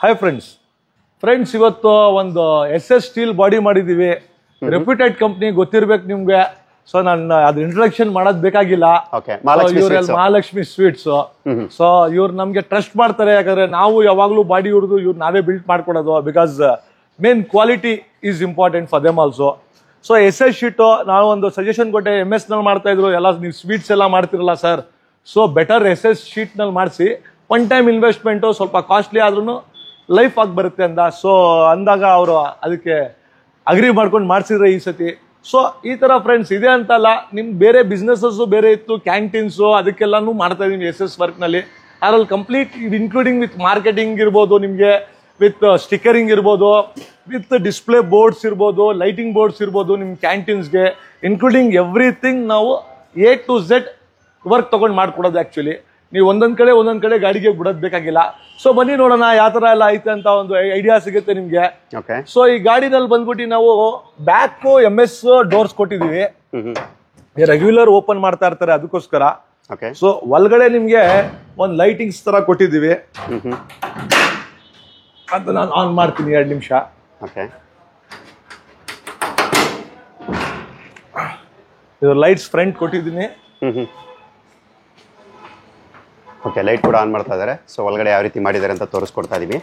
Hi friends ಇವತ್ತು ಒಂದು SS steel body ಮಾಡಿದೀವಿ. ರೆಪ್ಯೂಟೆಡ್ ಕಂಪ್ನಿ ಗೊತ್ತಿರ್ಬೇಕು ನಿಮ್ಗೆ. ಸೊ ನಾನು ಅದು ಇಂಟ್ರೊಡಕ್ಷನ್ ಮಾಡೋದ್ ಬೇಕಾಗಿಲ್ಲ. ಮಹಾಲಕ್ಷ್ಮಿ ಸ್ವೀಟ್ಸ್. ಸೊ ಇವ್ರು ನಮ್ಗೆ ಟ್ರಸ್ಟ್ ಮಾಡ್ತಾರೆ, ಯಾಕಂದ್ರೆ ನಾವು ಯಾವಾಗ್ಲೂ ಬಾಡಿ ಹುರಿದು ಇವ್ರು ನಾವೇ ಬಿಲ್ಡ್ ಮಾಡ್ಕೊಡೋದು. Because main quality is important for them also. So SS sheet ನಾವು ಒಂದು ಸಜೆಷನ್ ಕೊಟ್ಟೆ, MS ನಲ್ಲಿ ಮಾಡ್ತಾ ಇದ್ರು ಎಲ್ಲ, ನೀವು ಸ್ವೀಟ್ಸ್ ಎಲ್ಲ ಮಾಡ್ತಿರಲ್ಲ sir, so better SS sheet ನಲ್ಲಿ ಮಾಡಿಸಿ. ಒನ್ ಟೈಮ್ ಇನ್ವೆಸ್ಟ್ಮೆಂಟು ಸ್ವಲ್ಪ ಕಾಸ್ಟ್ಲಿ ಆದ್ರೂ ಲೈಫ್ ಆಗಿ ಬರುತ್ತೆ ಅಂದ. ಸೊ ಅಂದಾಗ ಅವರು ಅದಕ್ಕೆ ಅಗ್ರಿ ಮಾಡ್ಕೊಂಡು ಮಾಡಿಸಿದ್ರೆ ಈ ಸತಿ. ಸೊ ಈ ತರ ಫ್ರೆಂಡ್ಸ್ ಇದೆ ಅಂತಲ್ಲ, ನಿಮ್ ಬೇರೆ ಬಿಸ್ನೆಸಸ್ ಬೇರೆ ಇತ್ತು, ಕ್ಯಾಂಟೀನ್ಸು ಅದಕ್ಕೆಲ್ಲಾನು ಮಾಡ್ತಾ ಇದೀನಿ SS ವರ್ಕ್ ನಲ್ಲಿ. ಅದ್ರಲ್ಲಿ ಕಂಪ್ಲೀಟ್ ಇನ್ಕ್ಲೂಡಿಂಗ್ ವಿತ್ ಮಾರ್ಕೆಟಿಂಗ್ ಇರ್ಬೋದು, ನಿಮ್ಗೆ ವಿತ್ ಸ್ಟಿಕರಿಂಗ್ ಇರ್ಬೋದು, ವಿತ್ ಡಿಸ್ಪ್ಲೇ ಬೋರ್ಡ್ಸ್ ಇರ್ಬೋದು, ಲೈಟಿಂಗ್ ಬೋರ್ಡ್ಸ್ ಇರ್ಬೋದು, ನಿಮ್ ಕ್ಯಾಂಟೀನ್ಸ್ಗೆ ಇನ್ಕ್ಲೂಡಿಂಗ್ ಎವ್ರಿಥಿಂಗ್ ನಾವು A to Z ವರ್ಕ್ ತಗೊಂಡು ಮಾಡ್ಕೊಡೋದು. ಆಕ್ಚುಲಿ ನೀವು ಒಂದೊಂದ್ ಕಡೆ ಗಾಡಿಗೆ ಬಿಡೋದ್ ಬೇಕಾಗಿಲ್ಲ. ಸೊ ಬನ್ನಿ ನೋಡೋಣ ಯಾವ ತರ ಎಲ್ಲ ಐತೆ ಅಂತ ಒಂದು ಐಡಿಯಾ ಸಿಗುತ್ತೆ ನಿಮ್ಗೆ. ಸೊ ಈ ಗಾಡಿನಲ್ಲಿ ಬಂದ್ಬಿಟ್ಟು ನಾವು ಬ್ಯಾಕ್ MS ಡೋರ್ಸ್ ಕೊಟ್ಟಿದೀವಿ, ರೆಗ್ಯುಲರ್ ಓಪನ್ ಮಾಡ್ತಾ ಇರ್ತಾರೆ ಅದಕ್ಕೋಸ್ಕರ. ಸೊ ಒಳಗಡೆ ನಿಮ್ಗೆ ಒಂದ್ ಲೈಟಿಂಗ್ಸ್ ತರ ಕೊಟ್ಟಿದೀವಿ ಅಂತ ನಾನು ಆನ್ ಮಾಡ್ತೀನಿ 2 ನಿಮಿಷ. ಇದು ಲೈಟ್ಸ್ ಫ್ರಂಟ್ ಕೊಟ್ಟಿದ್ದೀನಿ. ಓಕೆ, ಲೈಟ್ ಕೂಡ ಆನ್ ಮಾಡ್ತಾ ಇದ್ದಾರೆ. ಸೊ ಒಳಗಡೆ ಯಾವ ರೀತಿ ಮಾಡಿದ್ದಾರೆ ಅಂತ ತೋರಿಸ್ಕೊಡ್ತಾ ಇದೀವಿ.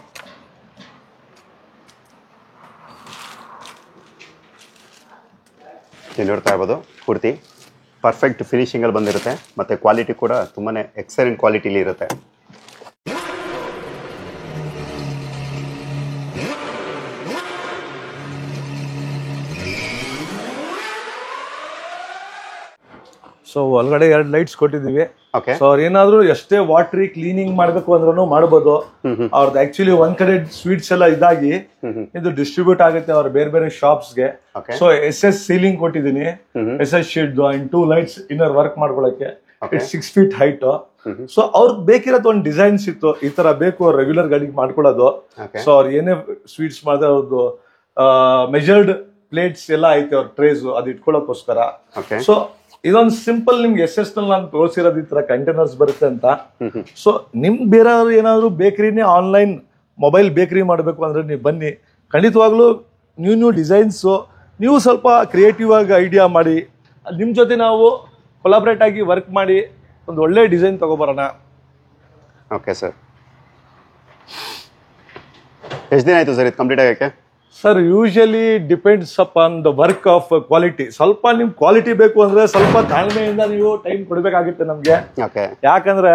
ನೀವು ನೋಡ್ತಾ ಇರ್ಬೋದು, ಪೂರ್ತಿ ಪರ್ಫೆಕ್ಟ್ ಫಿನಿಶಿಂಗ್ ಅಲ್ಲಿ ಬಂದಿರುತ್ತೆ, ಮತ್ತೆ ಕ್ವಾಲಿಟಿ ಕೂಡ ತುಂಬಾನೇ ಎಕ್ಸಲೆಂಟ್ ಕ್ವಾಲಿಟಿಲಿ ಇರುತ್ತೆ. ಸೊ ಒಳಗಡೆ 2 ಲೈಟ್ಸ್ ಕೊಟ್ಟಿದೀವಿ. ಸೊ ಅವ್ರ ಏನಾದ್ರು ಎಷ್ಟೇ ವಾಟ್ರಿ ಕ್ಲೀನಿಂಗ್ ಮಾಡ್ಬೇಕು ಅಂದ್ರೂ ಮಾಡ್ಬೋದು. ಅವ್ರದ್ದು ಆಕ್ಚುಲಿ ಒಂದ್ ಕಡೆ ಸ್ವೀಟ್ಸ್ ಎಲ್ಲ ಇದಾಗಿ ಇದು ಡಿಸ್ಟ್ರಿಬ್ಯೂಟ್ ಆಗುತ್ತೆ ಅವ್ರ ಬೇರೆ ಬೇರೆ ಶಾಪ್ಸ್ಗೆ. ಸೊ SS ಸೀಲಿಂಗ್ ಕೊಟ್ಟಿದ್ದೀನಿ, SS sheet and 2 lights inner work ಮಾಡ್ಕೊಳಕ್ಕೆ. It's 6 feet height. ಸೊ ಅವ್ರಿಗೆ ಬೇಕಿರೋದು ಒಂದು ಡಿಸೈನ್ಸ್ ಇತ್ತು, ಈ ತರ ಬೇಕು ರೆಗ್ಯುಲರ್ ಗಾಡಿಗೆ ಮಾಡ್ಕೊಳ್ಳೋದು. ಸೊ ಅವ್ರು ಏನೇ ಸ್ವೀಟ್ಸ್ ಮಾಡಿದ್ರೆ ಅವ್ರದ್ದು ಮೆಜರ್ಡ್ ಪ್ಲೇಟ್ಸ್ ಎಲ್ಲ ಐತೆ, ಅವ್ರ ಟ್ರೇಸ್ ಅದು ಇಟ್ಕೊಳ್ಳೋಕೋಸ್ಕರ. ಸೊ ಇದೊಂದು ಸಿಂಪಲ್ ನಿಮ್ಗೆ SS ನಲ್ಲಿ ನಾನು ತೋರಿಸಿರೋದು ಈ ತರ ಕಂಟೈನರ್ಸ್ ಬರುತ್ತೆ ಅಂತ. ಸೊ ನಿಮ್ ಬೇರೆ ಏನಾದ್ರು ಬೇಕರಿನೇ ಆನ್ಲೈನ್ ಮೊಬೈಲ್ ಬೇಕರಿ ಮಾಡಬೇಕು ಅಂದ್ರೆ ನೀವು ಬನ್ನಿ, ಖಂಡಿತವಾಗ್ಲೂ ನ್ಯೂ ಡಿಸೈನ್ಸ್ ನೀವು ಸ್ವಲ್ಪ ಕ್ರಿಯೇಟಿವ್ ಆಗಿ ಐಡಿಯಾ ಮಾಡಿ ನಿಮ್ ಜೊತೆ ನಾವು ಕೊಲಾಬ್ರೇಟ್ ಆಗಿ ವರ್ಕ್ ಮಾಡಿ ಒಂದು ಒಳ್ಳೆ ಡಿಸೈನ್ ತಗೋಬರೋಣ. ಓಕೆ ಸರ್, ಎಷ್ಟು ದಿನ ಆಯ್ತು ಸರ್ ಇದು ಕಂಪ್ಲೀಟ್ ಆಗಕ್ಕೆ? Sir usually depends upon the work of quality. ಸ್ವಲ್ಪ ನಿಮ್ ಕ್ವಾಲಿಟಿ ಬೇಕು ಅಂದ್ರೆ ಸ್ವಲ್ಪ ತಾಳ್ಮೆಯಿಂದ ನೀವು ಟೈಮ್ ಕೊಡ್ಬೇಕಾಗುತ್ತೆ ನಮ್ಗೆ. ಯಾಕಂದ್ರೆ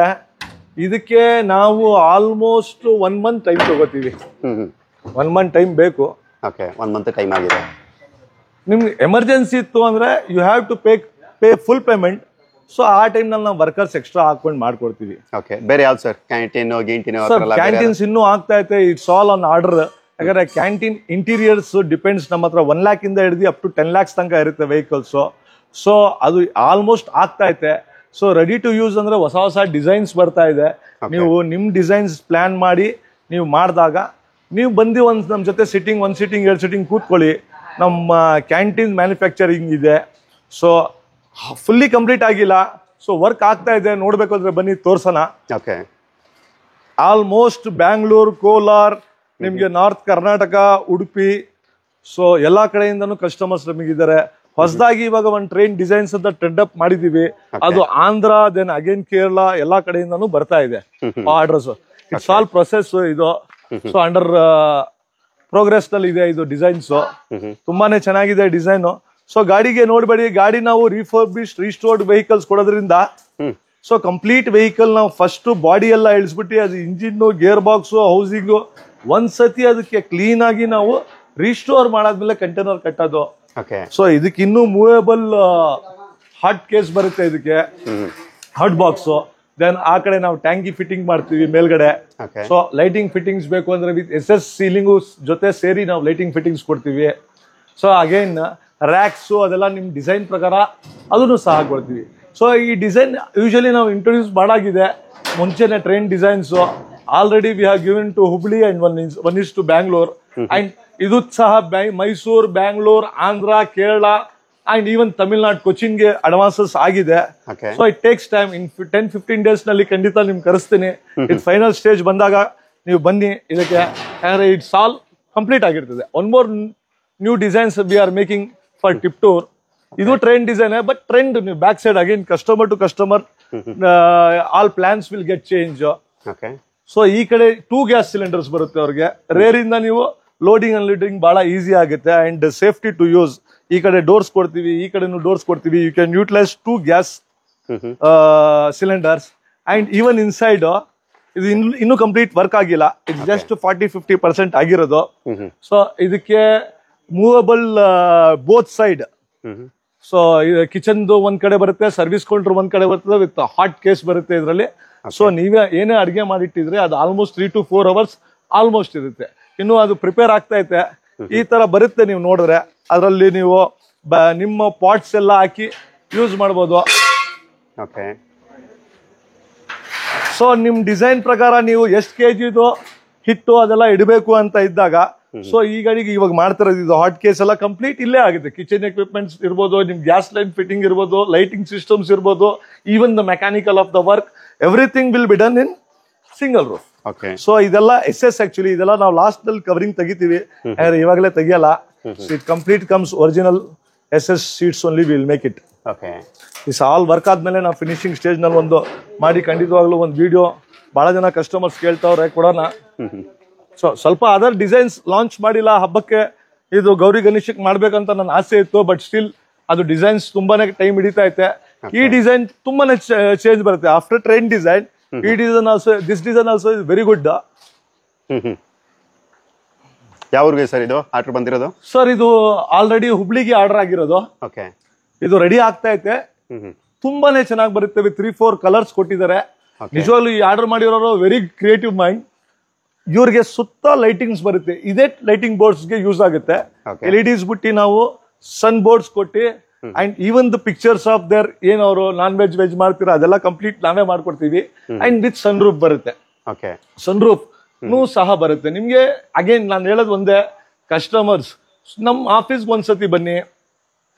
ಇದಕ್ಕೆ ನಾವು ಆಲ್ಮೋಸ್ಟ್ 1 month ಟೈಮ್ ತಗೋತೀವಿ. 1 month ಟೈಮ್ ಬೇಕು. 1 month ಟೈಮ್ ಆಗಿದೆ. ನಿಮ್ಗೆ ಎಮರ್ಜೆನ್ಸಿ ಇತ್ತು ಅಂದ್ರೆ you have to pay full payment. So ಆ ಟೈಮ್ ನಲ್ಲಿ ನಾವು ವರ್ಕರ್ಸ್ ಎಕ್ಸ್ಟ್ರಾ ಹಾಕೊಂಡು ಮಾಡ್ಕೊಡ್ತೀವಿ. ಬೇರೆ ಯಾವ್ದು ಸರ್? ಕ್ಯಾಂಟೀನ್ಸ್ ಇನ್ನೂ ಆಗ್ತಾ ಐತೆ, ಇಟ್ಸ್ ಆಲ್ ಆನ್ ಆರ್ಡರ್. ಯಾಕಂದ್ರೆ ಕ್ಯಾಂಟೀನ್ ಇಂಟೀರಿಯರ್ಸ್ ಡಿಪೆಂಡ್ಸ್, ನಮ್ಮ ಹತ್ರ 1 lakh ಇಂದ ಹಿಡಿದು ಅಪ್ ಟು 10 lakhs ತನಕ ಇರುತ್ತೆ ವೆಹಿಕಲ್ಸ್. ಸೊ ಅದು ಆಲ್ಮೋಸ್ಟ್ ಆಗ್ತಾ ಐತೆ. ಸೊ ರೆಡಿ ಟು ಯೂಸ್ ಅಂದ್ರೆ ಹೊಸ ಡಿಸೈನ್ಸ್ ಬರ್ತಾ ಇದೆ. ನೀವು ನಿಮ್ ಡಿಸೈನ್ಸ್ ಪ್ಲಾನ್ ಮಾಡಿ ನೀವು ಮಾಡಿದಾಗ ನೀವು ಬಂದು ನಮ್ಮ ಜೊತೆ ಒಂದು ಸಿಟ್ಟಿಂಗ್ 2 ಸಿಟ್ಟಿಂಗ್ ಕೂತ್ಕೊಳ್ಳಿ. ನಮ್ಮ ಕ್ಯಾಂಟೀನ್ ಮ್ಯಾನುಫ್ಯಾಕ್ಚರಿಂಗ್ ಇದೆ. ಸೊ ಫುಲ್ಲಿ ಕಂಪ್ಲೀಟ್ ಆಗಿಲ್ಲ, ಸೊ ವರ್ಕ್ ಆಗ್ತಾ ಇದೆ. ನೋಡ್ಬೇಕು ಅಂದ್ರೆ ಬನ್ನಿ ತೋರ್ಸೋಣ. ಆಲ್ಮೋಸ್ಟ್ ಬ್ಯಾಂಗ್ಳೂರ್, ಕೋಲಾರ್, ನಿಮ್ಗೆ ನಾರ್ತ್ ಕರ್ನಾಟಕ, ಉಡುಪಿ, ಸೊ ಎಲ್ಲಾ ಕಡೆಯಿಂದನೂ ಕಸ್ಟಮರ್ಸ್ ನಮಗಿದ್ದಾರೆ. ಹೊಸದಾಗಿ ಇವಾಗ ಒಂದು ಟ್ರೈನ್ ಡಿಸೈನ್ಸ್ ಅಂತ ಟ್ರೆಂಡ್ ಅಪ್ ಮಾಡಿದೀವಿ. ಅದು ಆಂಧ್ರ, ದೆನ್ ಅಗೇನ್ ಕೇರಳ, ಎಲ್ಲಾ ಕಡೆಯಿಂದನೂ ಬರ್ತಾ ಇದೆ ಆರ್ಡರ್ಸ್. ಇಟ್ಸ್ ಆಲ್ ಪ್ರೊಸೆಸ್ ಇದು. ಸೊ ಅಂಡರ್ ಪ್ರೋಗ್ರೆಸ್ ನಲ್ಲಿ ಇದೆ ಇದು ಡಿಸೈನ್ಸ್. ತುಂಬಾನೇ ಚೆನ್ನಾಗಿದೆ ಡಿಸೈನ್. ಸೊ ಗಾಡಿಗೆ ನೋಡ್ಬೇಡಿ, ಗಾಡಿ ನಾವು ರಿಸ್ಟೋರ್ಡ್ ವೆಹಿಕಲ್ಸ್ ಕೊಡೋದ್ರಿಂದ ಸೊ ಕಂಪ್ಲೀಟ್ ವೆಹಿಕಲ್ ನಾವು ಫಸ್ಟ್ ಬಾಡಿ ಎಲ್ಲ ಇಳಿಸ್ಬಿಟ್ಟು ಅದು ಇಂಜಿನ್, ಗೇರ್ ಬಾಕ್ಸ್, ಹೌಸಿಂಗ್ ಒಂದ್ಸತಿ ಅದಕ್ಕೆ ಕ್ಲೀನ್ ಆಗಿ ನಾವು ರಿಸ್ಟೋರ್ ಮಾಡಾದ್ಮೇಲೆ ಕಂಟೈನರ್ ಕಟ್ಟೋದು. ಸೊ ಇದಕ್ಕೆ ಇನ್ನೂ ಮೂವೇಬಲ್ ಹಾಟ್ ಕೇಸ್ ಬರುತ್ತೆ, ಇದಕ್ಕೆ ಹಾಟ್ ಬಾಕ್ಸ್. ದೆನ್ ಆ ಕಡೆ ನಾವು ಟ್ಯಾಂಕಿ ಫಿಟ್ಟಿಂಗ್ ಮಾಡ್ತೀವಿ ಮೇಲ್ಗಡೆ. ಸೊ ಲೈಟಿಂಗ್ ಫಿಟ್ಟಿಂಗ್ಸ್ ಬೇಕು ಅಂದ್ರೆ ವಿತ್ SS ಸೀಲಿಂಗ್ ಜೊತೆ ಸೇರಿ ನಾವು ಲೈಟಿಂಗ್ ಫಿಟ್ಟಿಂಗ್ಸ್ ಕೊಡ್ತೀವಿ. ಸೊ ಅಗೇನ್ ರ್ಯಾಕ್ಸ್ ಅದೆಲ್ಲ ನಿಮ್ ಡಿಸೈನ್ ಪ್ರಕಾರ ಅದನ್ನು ಸಹ ಕೊಡ್ತೀವಿ. ಸೊ ಈ ಡಿಸೈನ್ ಯೂಶಲಿ ನಾವು ಇಂಟ್ರೊಡ್ಯೂಸ್ ಮಾಡಾಗಿದೆ ಮುಂಚೆನೆ train designs. Already we have given to Hubli and one is to Bangalore. And ಇದು ಸಹ ಮೈಸೂರು, ಬ್ಯಾಂಗ್ಳೂರ್, ಆಂಧ್ರ, ಕೇರಳ ಅಂಡ್ ಈವನ್ ತಮಿಳ್ನಾಡು, ಕೊಚ್ಚಿನ್ಗೆ ಅಡ್ವಾನ್ಸಸ್ ಆಗಿದೆ. So it takes time. In 10-15 days ನಲ್ಲಿ ಖಂಡಿತ ನಿಮ್ಗೆ ಕರೆಸ್ತೀನಿ. ಇದು ಫೈನಲ್ ಸ್ಟೇಜ್ ಬಂದಾಗ ನೀವು ಬನ್ನಿ ಇದಕ್ಕೆ. ಯಾಕಂದ್ರೆ ಇಟ್ಸ್ ಆಲ್ ಕಂಪ್ಲೀಟ್ ಆಗಿರ್ತದೆ. One more new designs we are making for tip tour. ಇದು ಟ್ರೆಂಡ್ ಡಿಸೈನ್, ಬಟ್ ಟ್ರೆಂಡ್ ನೀವು back side again customer to customer all plans will get change. So ಈ ಕಡೆ 2 ಗ್ಯಾಸ್ ಸಿಲಿಂಡರ್ಸ್ ಬರುತ್ತೆ ಅವ್ರಿಗೆ. Rear ಇಂದ ನೀವು loading unloading ಬಹಳ easy ಆಗುತ್ತೆ ಅಂಡ್ ಸೇಫ್ಟಿ ಟು ಯೂಸ್. ಈ ಕಡೆ ಡೋರ್ಸ್ ಕೊಡ್ತೀವಿ, ಈ ಕಡೆನೂ ಡೋರ್ಸ್ ಕೊಡ್ತೀವಿ. You can utilise 2 gas cylinders and even inside ಇದು ಇನ್ನೂ ಕಂಪ್ಲೀಟ್ ವರ್ಕ್ ಆಗಿಲ್ಲ. ಇಟ್ಸ್ ಜಸ್ಟ್ 40-50% ಆಗಿರೋದು. ಸೊ ಇದಕ್ಕೆ ಮೂವಬಲ್ ಬೋತ್ ಸೈಡ್. ಸೊ ಕಿಚನ್ದು ಒಂದ್ ಕಡೆ ಬರುತ್ತೆ, ಸರ್ವಿಸ್ ಕೌಂಟರ್ ಒಂದ್ ಕಡೆ ಬರ್ತದೆ, ವಿತ್ ಹಾಟ್ ಕೇಸ್ ಬರುತ್ತೆ ಇದರಲ್ಲಿ. ಸೊ ನೀವೇ ಏನೇ ಅಡಿಗೆ ಮಾಡಿಟ್ಟಿದ್ರೆ ಅದು ಆಲ್ಮೋಸ್ಟ್ 3 to 4 hours ಆಲ್ಮೋಸ್ಟ್ ಇರುತ್ತೆ. ಇನ್ನು ಅದು ಪ್ರಿಪೇರ್ ಆಗ್ತಾ ಐತೆ. ಈ ತರ ಬರುತ್ತೆ ನೀವು ನೋಡಿದ್ರೆ. ಅದರಲ್ಲಿ ನೀವು ನಿಮ್ಮ ಪಾಟ್ಸ್ ಎಲ್ಲ ಹಾಕಿ ಯೂಸ್ ಮಾಡ್ಬೋದು. ಸೊ ನಿಮ್ ಡಿಸೈನ್ ಪ್ರಕಾರ ನೀವು ಎಷ್ಟು kgದು ಹಿಟ್ಟು ಅದೆಲ್ಲ ಇಡಬೇಕು ಅಂತ ಇದ್ದಾಗ, ಸೊ ಈ ಗಾಡಿಗೆ ಇವಾಗ ಮಾಡ್ತಿರೋದು ಇದು ಹಾಟ್ ಕೇಸ್ ಎಲ್ಲ ಕಂಪ್ಲೀಟ್ ಇಲ್ಲೇ ಆಗುತ್ತೆ. ಕಿಚನ್ ಎಕ್ವಿಪ್ಮೆಂಟ್ಸ್ ಇರ್ಬೋದು, ನಿಮ್ ಗ್ಯಾಸ್ ಲೈನ್ ಫಿಟ್ಟಿಂಗ್ ಇರ್ಬೋದು, ಲೈಟಿಂಗ್ ಸಿಸ್ಟಮ್ಸ್ ಇರ್ಬೋದು, even the mechanical of the work, everything will be done in single roof. So ಇದೆಲ್ಲ SS ಆಕ್ಚುಲಿ ಇದೆಲ್ಲ ನಾವು ಲಾಸ್ಟ್ ನಲ್ಲಿ ಕವರಿಂಗ್ ತೆಗಿತೀವಿ, ಇವಾಗಲೇ ತೆಗಿಯಲ್ಲ. It complete comes original SS sheets only will make it. Is all work ಆದ್ಮೇಲೆ ನಾವು finishing stage ನಲ್ಲಿ ಒಂದು ಮಾಡಿ ಖಂಡಿತವಾಗ್ಲೂ ಒಂದು ವಿಡಿಯೋ ಬಹಳ ಜನ ಕಸ್ಟಮರ್ಸ್ ಕೇಳ್ತಾವ್ರೆ ಕೊಡೋಣ. ಸೊ ಸ್ವಲ್ಪ ಅದರ್ ಡಿಸೈನ್ಸ್ ಲಾಂಚ್ ಮಾಡಿಲ್ಲ ಹಬ್ಬಕ್ಕೆ, ಇದು ಗೌರಿ ಗಣೇಶಕ್ಕೆ ಮಾಡ್ಬೇಕಂತ ನನ್ನ ಆಸೆ ಇತ್ತು. ಬಟ್ ಸ್ಟಿಲ್ ಅದು ಡಿಸೈನ್ಸ್ ತುಂಬಾನೇ ಟೈಮ್ ಹಿಡಿತಾ ಐತೆ. ಈ ಡಿಸೈನ್ ತುಂಬಾನೇ ಚೇಂಜ್ ಬರುತ್ತೆ ಆಫ್ಟರ್ ಟ್ರೆಂಡ್ ಡಿಸೈನ್. ಈ design also, this design also is very good. ಯಾವ್ರಿಗೆ ಸರ್ ಇದು ಆರ್ಡರ್ ಬಂದಿರೋದು? ಸರ್ ಇದು ಆಲ್ರೆಡಿ ಹುಬ್ಳಿಗೆ ಆರ್ಡರ್ ಆಗಿರೋದು. ಇದು ರೆಡಿ ಆಗ್ತಾ ಐತೆ. ತುಂಬಾನೇ ಚೆನ್ನಾಗಿ ಬರುತ್ತೆ. ವಿತ್ 3-4 ಕಲರ್ಸ್ ಕೊಟ್ಟಿದ್ದಾರೆ. ನಿಜವಾಗ್ಲೂ ಈ ಆರ್ಡರ್ ಮಾಡಿರೋರು ವೆರಿ ಕ್ರಿಯೇಟಿವ್ ಮೈಂಡ್. ಇವ್ರಿಗೆ ಸುತ್ತ ಲೈಟಿಂಗ್ಸ್ ಬರುತ್ತೆ. ಇದೇ ಲೈಟಿಂಗ್ ಬೋರ್ಡ್ಸ್ ಗೆ ಯೂಸ್ ಆಗುತ್ತೆ. LEDs ಬಿಟ್ಟು ನಾವು ಸನ್ ಬೋರ್ಡ್ಸ್ ಕೊಟ್ಟು and even the pictures of their ಏನ್ ಅವರು ನಾನ್ ವೆಜ್ ಮಾಡ್ತೀರಾ ಅದೆಲ್ಲ ಕಂಪ್ಲೀಟ್ ನಾವೇ ಮಾಡ್ಕೊಡ್ತೀವಿ. ಅಂಡ್ ವಿತ್ ಸನ್ ರೂಫ್ ಬರುತ್ತೆ. ಸನ್ ರೂಫ್ ಸಹ ಬರುತ್ತೆ ನಿಮ್ಗೆ. ಅಗೇನ್ ನಾನು ಹೇಳೋದು ಒಂದೇ, ಕಸ್ಟಮರ್ಸ್ ನಮ್ ಆಫೀಸ್ಗೆ ಒಂದ್ಸತಿ ಬನ್ನಿ.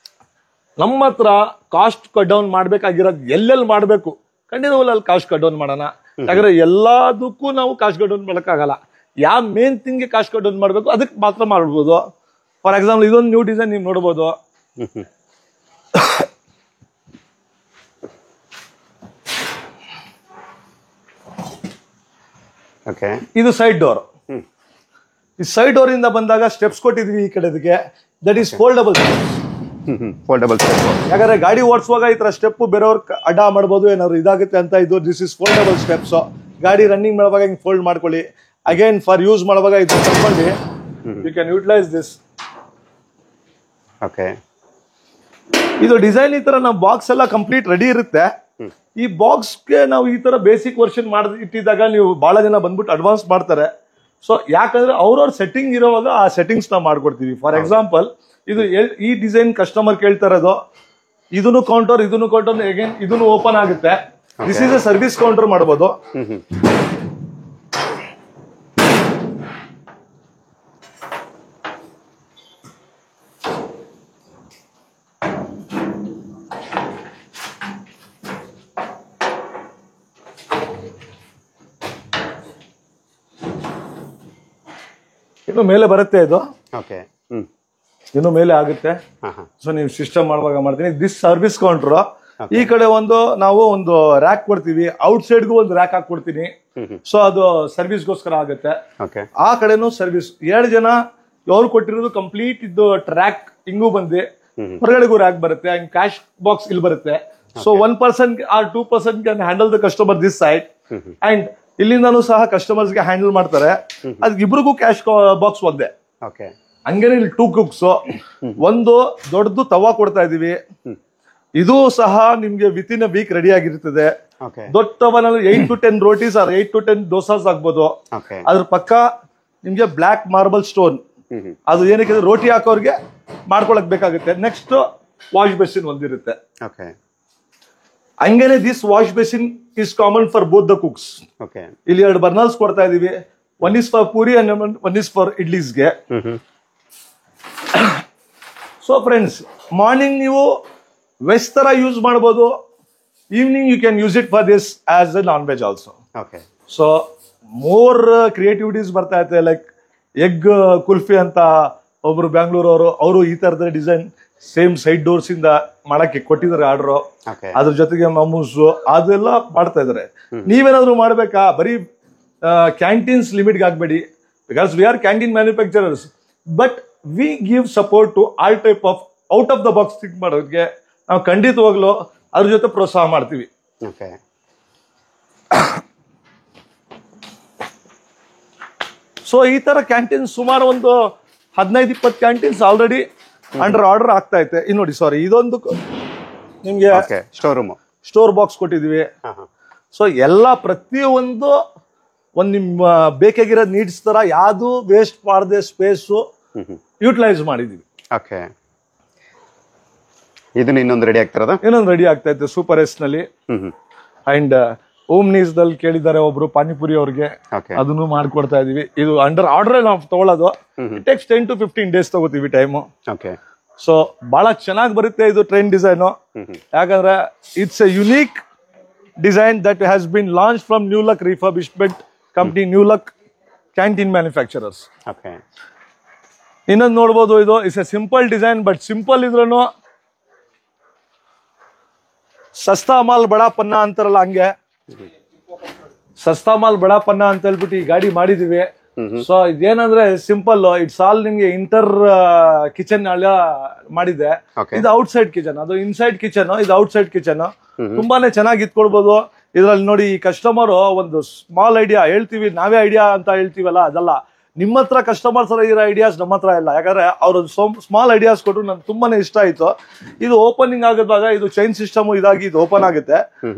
ನಮ್ಮ ಹತ್ರ ಕಾಸ್ಟ್ ಕಟ್ ಡೌನ್ ಮಾಡ್ಬೇಕಾಗಿರೋದು ಎಲ್ಲೆಲ್ಲಿ ಮಾಡ್ಬೇಕು ಖಂಡಿತವಲ್ಲ ಅಲ್ಲಿ ಕಾಸ್ಟ್ ಕಟ್ ಡೌನ್ ಮಾಡೋಣ. ಯಾಕಂದ್ರೆ ಎಲ್ಲದಕ್ಕೂ ನಾವು ಕಾಸ್ಟ್ ಕಟ್ ಡೌನ್ ಮಾಡೋಕ್ಕಾಗಲ್ಲ. ಯಾವ ಮೇನ್ ಥಿಂಗ್ಗೆ ಕಾಸ್ಟ್ ಕಟ್ ಡೌನ್ ಮಾಡ್ಬೇಕು ಅದಕ್ಕೆ ಮಾತ್ರ ಮಾಡ್ಬೋದು. ಫಾರ್ ಎಕ್ಸಾಂಪಲ್ ಇದೊಂದು ನ್ಯೂ ಡಿಸೈನ್ ನೀವು ನೋಡ್ಬೋದು. ಇದು ಸೈಡ್ ಡೋರ್. ಈ ಸೈಡ್ ಡೋರ್ ಇಂದ ಬಂದಾಗ ಸ್ಟೆಪ್ಸ್ ಕೊಟ್ಟಿದ್ವಿ ಈ ಕಡೆದಕ್ಕೆ. That is foldable. ಯಾಕಂದ್ರೆ ಗಾಡಿ ಓಡಿಸುವಾಗ ಈ ತರ ಸ್ಟೆಪ್ ಬೇರೆಯವ್ರ ಅಡ್ಡ ಮಾಡ್ಬೋದು, ಏನಾದ್ರು ಇದಾಗುತ್ತೆ ಅಂತ. ಇದು ದಿಸ್ ಇಸ್ ಫೋಲ್ಡಬಲ್ ಸ್ಟೆಪ್ಸ್. ಗಾಡಿ ರನ್ನಿಂಗ್ ಮಾಡುವಾಗ ಹಿಂಗ್ ಫೋಲ್ಡ್ ಮಾಡ್ಕೊಳ್ಳಿ. ಅಗೇನ್ ಫಾರ್ ಯೂಸ್ ಮಾಡುವಾಗ ಇದು ತಗೊಂಡು ಯು ಕ್ಯಾನ್ ಯೂಟಿಲೈಸ್ ದಿಸ್. ಇದು ಡಿಸೈನ್ ಈ ತರ ನಾವು ಬಾಕ್ಸ್ ಎಲ್ಲ ಕಂಪ್ಲೀಟ್ ರೆಡಿ ಇರುತ್ತೆ. ಈ ಬಾಕ್ಸ್ಗೆ ನಾವು ಈ ತರ ಬೇಸಿಕ್ ವರ್ಷನ್ ಮಾಡಿ ಇಟ್ಟಿದ್ದಾಗ ನೀವು ಬಹಳ ಜನ ಬಂದ್ಬಿಟ್ಟು ಅಡ್ವಾನ್ಸ್ ಮಾಡ್ತಾರೆ. ಸೊ ಯಾಕಂದ್ರೆ ಅವ್ರವ್ರ ಸೆಟ್ಟಿಂಗ್ ಇರೋವಾಗ ಆ ಸೆಟ್ಟಿಂಗ್ಸ್ ನಾವು ಮಾಡ್ಕೊಡ್ತೀವಿ. ಫಾರ್ ಎಕ್ಸಾಂಪಲ್ ಇದು ಈ ಡಿಸೈನ್ ಕಸ್ಟಮರ್ ಕೇಳ್ತಾ ಇರೋದು. ಇದನ್ನು ಕೌಂಟರ್ ಅಗೇನ್ ಇದನ್ನು ಓಪನ್ ಆಗುತ್ತೆ. This is A service counter ಮಾಡಬಹುದು. ಇನ್ನು ಮೇಲೆ ಬರುತ್ತೆ ಇದು. ಇನ್ನು ಮೇಲೆ ಆಗುತ್ತೆ. ಸೊ ನೀವು ಸಿಸ್ಟಮ್ ಮಾಡುವಾಗ ಮಾಡ್ತೀನಿ. This service counter. ಈ ಕಡೆ ನಾವು ಒಂದು ರ್ಯಾಕ್ ಕೊಡ್ತೀವಿ. ಔಟ್ ಸೈಡ್ಗೂ ಒಂದು ರ್ಯಾಕ್ ಹಾಕೊಡ್ತೀನಿ. ಸೊ ಅದು ಸರ್ವಿಸ್ಗೋಸ್ಕರ ಆಗುತ್ತೆ. ಆ ಕಡೆನೂ ಸರ್ವಿಸ್. 2 ಜನ ಅವ್ರು ಕೊಟ್ಟಿರೋದು ಕಂಪ್ಲೀಟ್ ಇದು ಟ್ರ್ಯಾಕ್ ಹಿಂಗೂ ಬಂದು ಹೊರಗಡೆಗೂ ರ್ಯಾಕ್ ಬರುತ್ತೆ. ಅಂಡ್ ಕ್ಯಾಶ್ ಬಾಕ್ಸ್ ಇಲ್ಲಿ ಬರುತ್ತೆ. So 1 person or 2 person can handle the customer this side. And ಇಲ್ಲಿಂದಾನು ಸಹ ಕಸ್ಟಮರ್ಸ್ ಗೆ ಹ್ಯಾಂಡಲ್ ಮಾಡ್ತಾರೆ. ಅದಕ್ಕೆ ಇಬ್ರಿಗೂ ಕ್ಯಾಶ್ ಬಾಕ್ಸ್ ಒಂದೇ. ಹಂಗೇನೆ ಇಲ್ಲಿ 2 cooks. ಒಂದು ದೊಡ್ಡದು ತವಾ ಕೊಡ್ತಾ ಇದೀವಿ. ಇದು ಸಹ ನಿಮ್ಗೆ within a week ready ಆಗಿರ್ತದೆ. ದೊಡ್ಡ ತವನಲ್ಲಿ 8 to 10 rotis or 8 to 10 dosas ಆಗ್ಬೋದು. ಅದ್ರ ಪಕ್ಕ ನಿಮ್ಗೆ ಬ್ಲಾಕ್ ಮಾರ್ಬಲ್ ಸ್ಟೋನ್. ಅದು ಏನಕ್ಕೆ ರೋಟಿ ಹಾಕೋರ್ಗೆ ಮಾಡ್ಕೊಳಕ್ ಬೇಕಾಗುತ್ತೆ. ನೆಕ್ಸ್ಟ್ ವಾಶ್ ಬೇಸಿನ್ ಒಂದಿರುತ್ತೆ. ಹಂಗೇನೆ this wash basin is common for both the cooks. ಇಲ್ಲಿ 2 ಬರ್ನಲ್ಸ್ ಕೊಡ್ತಾ ಇದೀವಿ. 1 is for puri and 1 is for ಇಡ್ಲೀಸ್ಗೆ. ಸೊ ಫ್ರೆಂಡ್ಸ್, ಮಾರ್ನಿಂಗ್ ನೀವು ವೆಜ್ ತರ ಯೂಸ್ ಮಾಡಬಹುದು. Evening you can use it for this as a non veg also. So more creativities ಬರ್ತಾ ಐತೆ. Like egg kulfi ಅಂತ ಒಬ್ರು ಬ್ಯಾಂಗ್ಳೂರವರು, ಅವರು ಈ ತರದ ಡಿಸೈನ್ ಸೇಮ್ ಸೈಡ್ ಡೋರ್ಸ್ ಇಂದ ಮಾಡಕ್ಕೆ ಕೊಟ್ಟಿದ್ದಾರೆ ಆರ್ಡರ್. ಅದ್ರ ಜೊತೆಗೆ ಮಮೂಸ್ ಅದೆಲ್ಲ ಮಾಡ್ತಾ ಇದಾರೆ. ನೀವೇನಾದ್ರು ಮಾಡ್ಬೇಕಾ? ಬರೀ ಕ್ಯಾಂಟೀನ್ಸ್ ಲಿಮಿಟ್ಗೆ ಆಗ್ಬೇಡಿ, because we are canteen manufacturers, but we give support to all type of out of the box think ಮಾಡೋದಕ್ಕೆ ನಾವು ಖಂಡಿತವಾಗ್ಲೂ ಅದ್ರ ಜೊತೆ ಪ್ರೋತ್ಸಾಹ ಮಾಡ್ತೀವಿ. ಸೊ ಈ ತರ ಕ್ಯಾಂಟೀನ್ಸ್ ಸುಮಾರು ಒಂದು 15-20 ಕ್ಯಾಂಟೀನ್ಸ್ ಆಲ್ರೆಡಿ ಅಂಡರ್ ಆರ್ಡರ್ ಆಗ್ತಾ ಐತೆ. ಇನ್ನು ನೋಡಿ, ಸಾರಿ, ಇದೊಂದು ನಿಮ್ಗೆ ಸ್ಟೋರ್ ಬಾಕ್ಸ್ ಕೊಟ್ಟಿದೀವಿ. ಸೊ ಎಲ್ಲ ಪ್ರತಿಯೊಂದು ಒಂದು ನಿಮ್ಮ ಬೇಕಾಗಿರೋ ನೀಡ್ಸ್ ತರ ಯಾವುದು ವೇಸ್ಟ್ ಮಾಡದೆ ಸ್ಪೇಸು ಯೂಟಿಲೈಸ್ ಮಾಡಿದೀವಿ. ಇದನ್ನ ಇನ್ನೊಂದು ರೆಡಿ ಆಗ್ತಿರೋದು, ಇನ್ನೊಂದು ರೆಡಿ ಆಗ್ತಾ ಇತ್ತು ಸೂಪರ್ ಎಸ್ ನಲ್ಲಿ. ಅಂಡ್ ಓಮ್ನೀಸ್ ದಲ್ಲಿ ಕೇಳಿದ್ದಾರೆ ಒಬ್ರು ಪಾನಿಪುರಿ ಅವ್ರಿಗೆ, ಅದನ್ನು ಮಾಡ್ಕೊಡ್ತಾ ಇದೀವಿ. ಇದು ಅಂಡರ್ ಆರ್ಡರ್ ನಾವು ತಗೊಳ್ಳೋದು. ಇಟ್ ಟೇಕ್ಸ್ 10 to 15 ಡೇಸ್ ತಗೋತೀವಿ ಟೈಮು. ಸೊ ಬಹಳ ಚೆನ್ನಾಗಿ ಬರುತ್ತೆ ಇದು ಟ್ರೆಂಡ್ ಡಿಸೈನ್. ಯಾಕಂದ್ರೆ it's A unique design that has been launch from new look refurbishment company, new luck canteen manufacturers. ಇನ್ನೊಂದು ನೋಡ್ಬೋದು, ಇದು it's A simple design, but simple ಇದ್ರೂ ಸಸ್ತಾ ಮಾಲ್ ಬಡಾ ಪನ್ನ ಅಂತಾರಲ್ಲ, ಹಂಗೆ ಸಸ್ತಾ ಮಾಲ್ ಬಡಾ ಪನ್ನ ಅಂತ ಹೇಳ್ಬಿಟ್ಟು ಈ ಗಾಡಿ ಮಾಡಿದೀವಿ. ಸೊ ಇದೇನಂದ್ರೆ ಸಿಂಪಲ್, ಇಟ್ಸ್ ಆಲ್ ನಿಮ್ಗೆ ಇಂಟರ್ ಕಿಚನ್ ಮಾಡಿದೆ. ಇದು ಔಟ್ ಸೈಡ್ ಕಿಚನ್, ಅದು ಇನ್ಸೈಡ್ ಕಿಚನ್, ಇದು ಔಟ್ ಸೈಡ್ ಕಿಚನ್. ತುಂಬಾನೇ ಚೆನ್ನಾಗಿ ಇಟ್ಕೊಳ್ಬಹುದು. ಇದ್ರಲ್ಲಿ ನೋಡಿ, ಈ ಕಸ್ಟಮರ್ ಒಂದು ಸ್ಮಾಲ್ ಐಡಿಯಾ ಹೇಳ್ತೀವಿ, ನಾವೇ ಐಡಿಯಾ ಅಂತ ಹೇಳ್ತೀವಲ್ಲ, ಅದಲ್ಲ. ನಿಮ್ಮ ಹತ್ರ ಕಸ್ಟಮರ್ಸ್ ಇರೋ ಐಡಿಯಾಸ್ ನಮ್ಮ ಹತ್ರ ಇಲ್ಲ. ಯಾಕಂದ್ರೆ ಅವ್ರು ಸ್ಮಾಲ್ ಐಡಿಯಾಸ್ ಕೊಟ್ಟರು ನನ್ಗೆ ತುಂಬಾನೇ ಇಷ್ಟ ಆಯ್ತು. ಇದು ಓಪನಿಂಗ್ ಆಗುವಾಗ ಇದು ಚೈನ್ ಸಿಸ್ಟಮ್ ಇದಾಗಿ ಇದು ಓಪನ್ ಆಗುತ್ತೆ.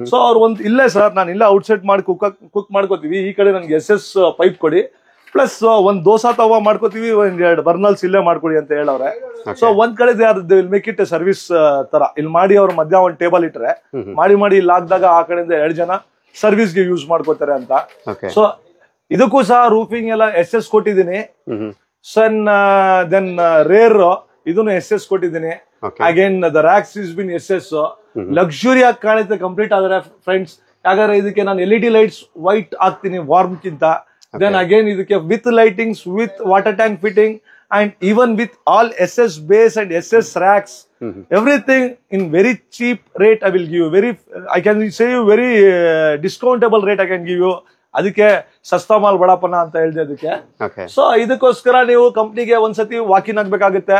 ಸೊ ಅವ್ರು ಒಂದು ಇಲ್ಲೇ ಸರ್, ನಾನು ಇಲ್ಲೇ ಔಟ್ಸೈಡ್ ಮಾಡಿ ಕುಕ್ ಮಾಡ್ಕೋತೀವಿ, ಈ ಕಡೆ ನನ್ಗೆ SS ಪೈಪ್ ಕೊಡಿ, ಪ್ಲಸ್ ಒಂದ್ ದೋಸಾ ತವಾ ಮಾಡ್ಕೋತೀವಿ, ಒಂದ್ 2 ಬರ್ನಲ್ಸ್ ಇಲ್ಲೇ ಮಾಡ್ಕೊಡಿ ಅಂತ ಹೇಳವ್ರೆ. ಸೊ ಒಂದ್ ಕಡೆ ವಿಲ್ ಮೇಕ್ ಇಟ್ ಸರ್ವಿಸ್ ತರ ಇಲ್ಲಿ ಮಾಡಿ, ಅವ್ರು ಮಧ್ಯ ಒಂದ್ ಟೇಬಲ್ ಇಟ್ರೆ ಮಾಡಿ ಇಲ್ಲಿ ಹಾಕ್ದಾಗ ಆ ಕಡೆಯಿಂದ 2 ಜನ ಸರ್ವಿಸ್ಗೆ ಯೂಸ್ ಮಾಡ್ಕೋತಾರೆ ಅಂತ. ಸೊ ಇದಕ್ಕೂ ಸಹ ರೂಫಿಂಗ್ ಎಲ್ಲ SS ಕೊಟ್ಟಿದ್ದೀನಿ. ದೆನ್ ರೇರ್ ಇದನ್ನು SS ಕೊಟ್ಟಿದ್ದೀನಿ. Again the racks is been SS. Luxury ಆಗಿ ಕಾಣುತ್ತೆ ಕಂಪ್ಲೀಟ್ ಆದ್ರೆ ಫ್ರೆಂಡ್ಸ್. ಯಾಕಂದ್ರೆ ಇದಕ್ಕೆ ನಾನು LED ಲೈಟ್ಸ್ ವೈಟ್ ಹಾಕ್ತೀನಿ ವಾರ್ಮ್ ಕಿಂತ. ದೆನ್ ಅಗೇನ್ ಇದಕ್ಕೆ with lightings, with water tank fitting, and even with all SS base and SS racks, everything in very cheap rate I will give you. I can say you very discountable rate I can give you. ಅದಕ್ಕೆ ಸಸ್ತಾ mall ಬಡಾಪನ ಅಂತ ಹೇಳಿದೆ ಅದಕ್ಕೆ. So ಇದಕ್ಕೋಸ್ಕರ ನೀವು ಕಂಪ್ನಿಗೆ ಒಂದ್ಸತಿ walk-in ಆಗ್ಬೇಕಾಗುತ್ತೆ.